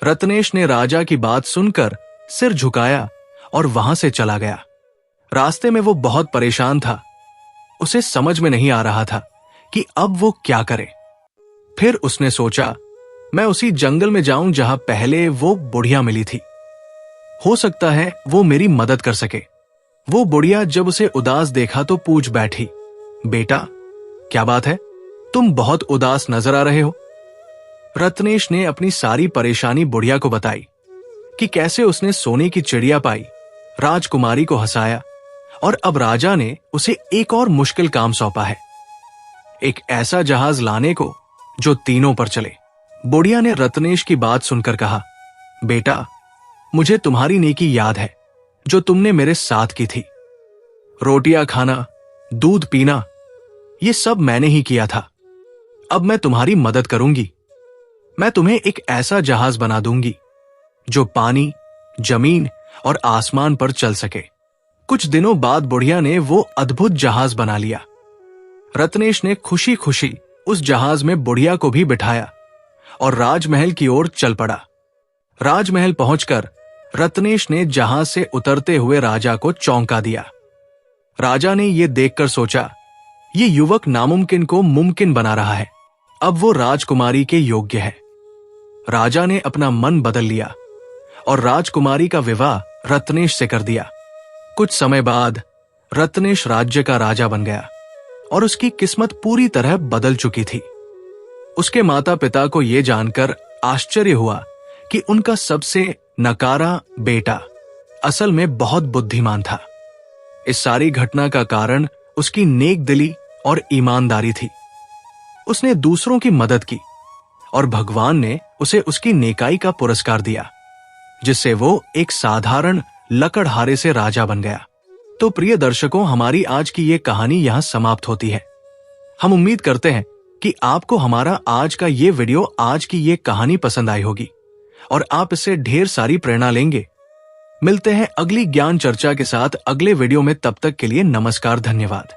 रत्नेश ने राजा की बात सुनकर सिर झुकाया और वहां से चला गया। रास्ते में वो बहुत परेशान था, उसे समझ में नहीं आ रहा था कि अब वो क्या करे। फिर उसने सोचा, मैं उसी जंगल में जाऊं जहां पहले वो बुढ़िया मिली थी, हो सकता है वो मेरी मदद कर सके। वो बुढ़िया जब उसे उदास देखा तो पूछ बैठी, बेटा क्या बात है, तुम बहुत उदास नजर आ रहे हो। रत्नेश ने अपनी सारी परेशानी बुढ़िया को बताई कि कैसे उसने सोने की चिड़िया पाई, राजकुमारी को हंसाया और अब राजा ने उसे एक और मुश्किल काम सौंपा है, एक ऐसा जहाज लाने को जो तीनों पर चले। बुढ़िया ने रत्नेश की बात सुनकर कहा, बेटा मुझे तुम्हारी नेकी याद है जो तुमने मेरे साथ की थी। रोटियां खाना, दूध पीना, ये सब मैंने ही किया था। अब मैं तुम्हारी मदद करूंगी। मैं तुम्हें एक ऐसा जहाज बना दूंगी जो पानी, जमीन और आसमान पर चल सके। कुछ दिनों बाद बुढ़िया ने वो अद्भुत जहाज बना लिया। रत्नेश ने खुशी खुशी उस जहाज में बुढ़िया को भी बिठाया और राजमहल की ओर चल पड़ा। राजमहल पहुंचकर रत्नेश ने जहाज से उतरते हुए राजा को चौंका दिया। राजा ने यह देखकर सोचा, ये युवक नामुमकिन को मुमकिन बना रहा है, अब वो राजकुमारी के योग्य है। राजा ने अपना मन बदल लिया और राजकुमारी का विवाह रत्नेश से कर दिया। कुछ समय बाद रत्नेश राज्य का राजा बन गया और उसकी किस्मत पूरी तरह बदल चुकी थी। उसके माता पिता को यह जानकर आश्चर्य हुआ कि उनका सबसे नकारा बेटा असल में बहुत बुद्धिमान था। इस सारी घटना का कारण उसकी नेक दिली और ईमानदारी थी। उसने दूसरों की मदद की और भगवान ने उसे उसकी नेकाई का पुरस्कार दिया, जिससे वो एक साधारण लकड़हारे से राजा बन गया। तो प्रिय दर्शकों, हमारी आज की ये कहानी यहां समाप्त होती है। हम उम्मीद करते हैं कि आपको हमारा आज का ये वीडियो, आज की ये कहानी पसंद आई होगी और आप इससे ढेर सारी प्रेरणा लेंगे। मिलते हैं अगली ज्ञान चर्चा के साथ अगले वीडियो में। तब तक के लिए नमस्कार, धन्यवाद।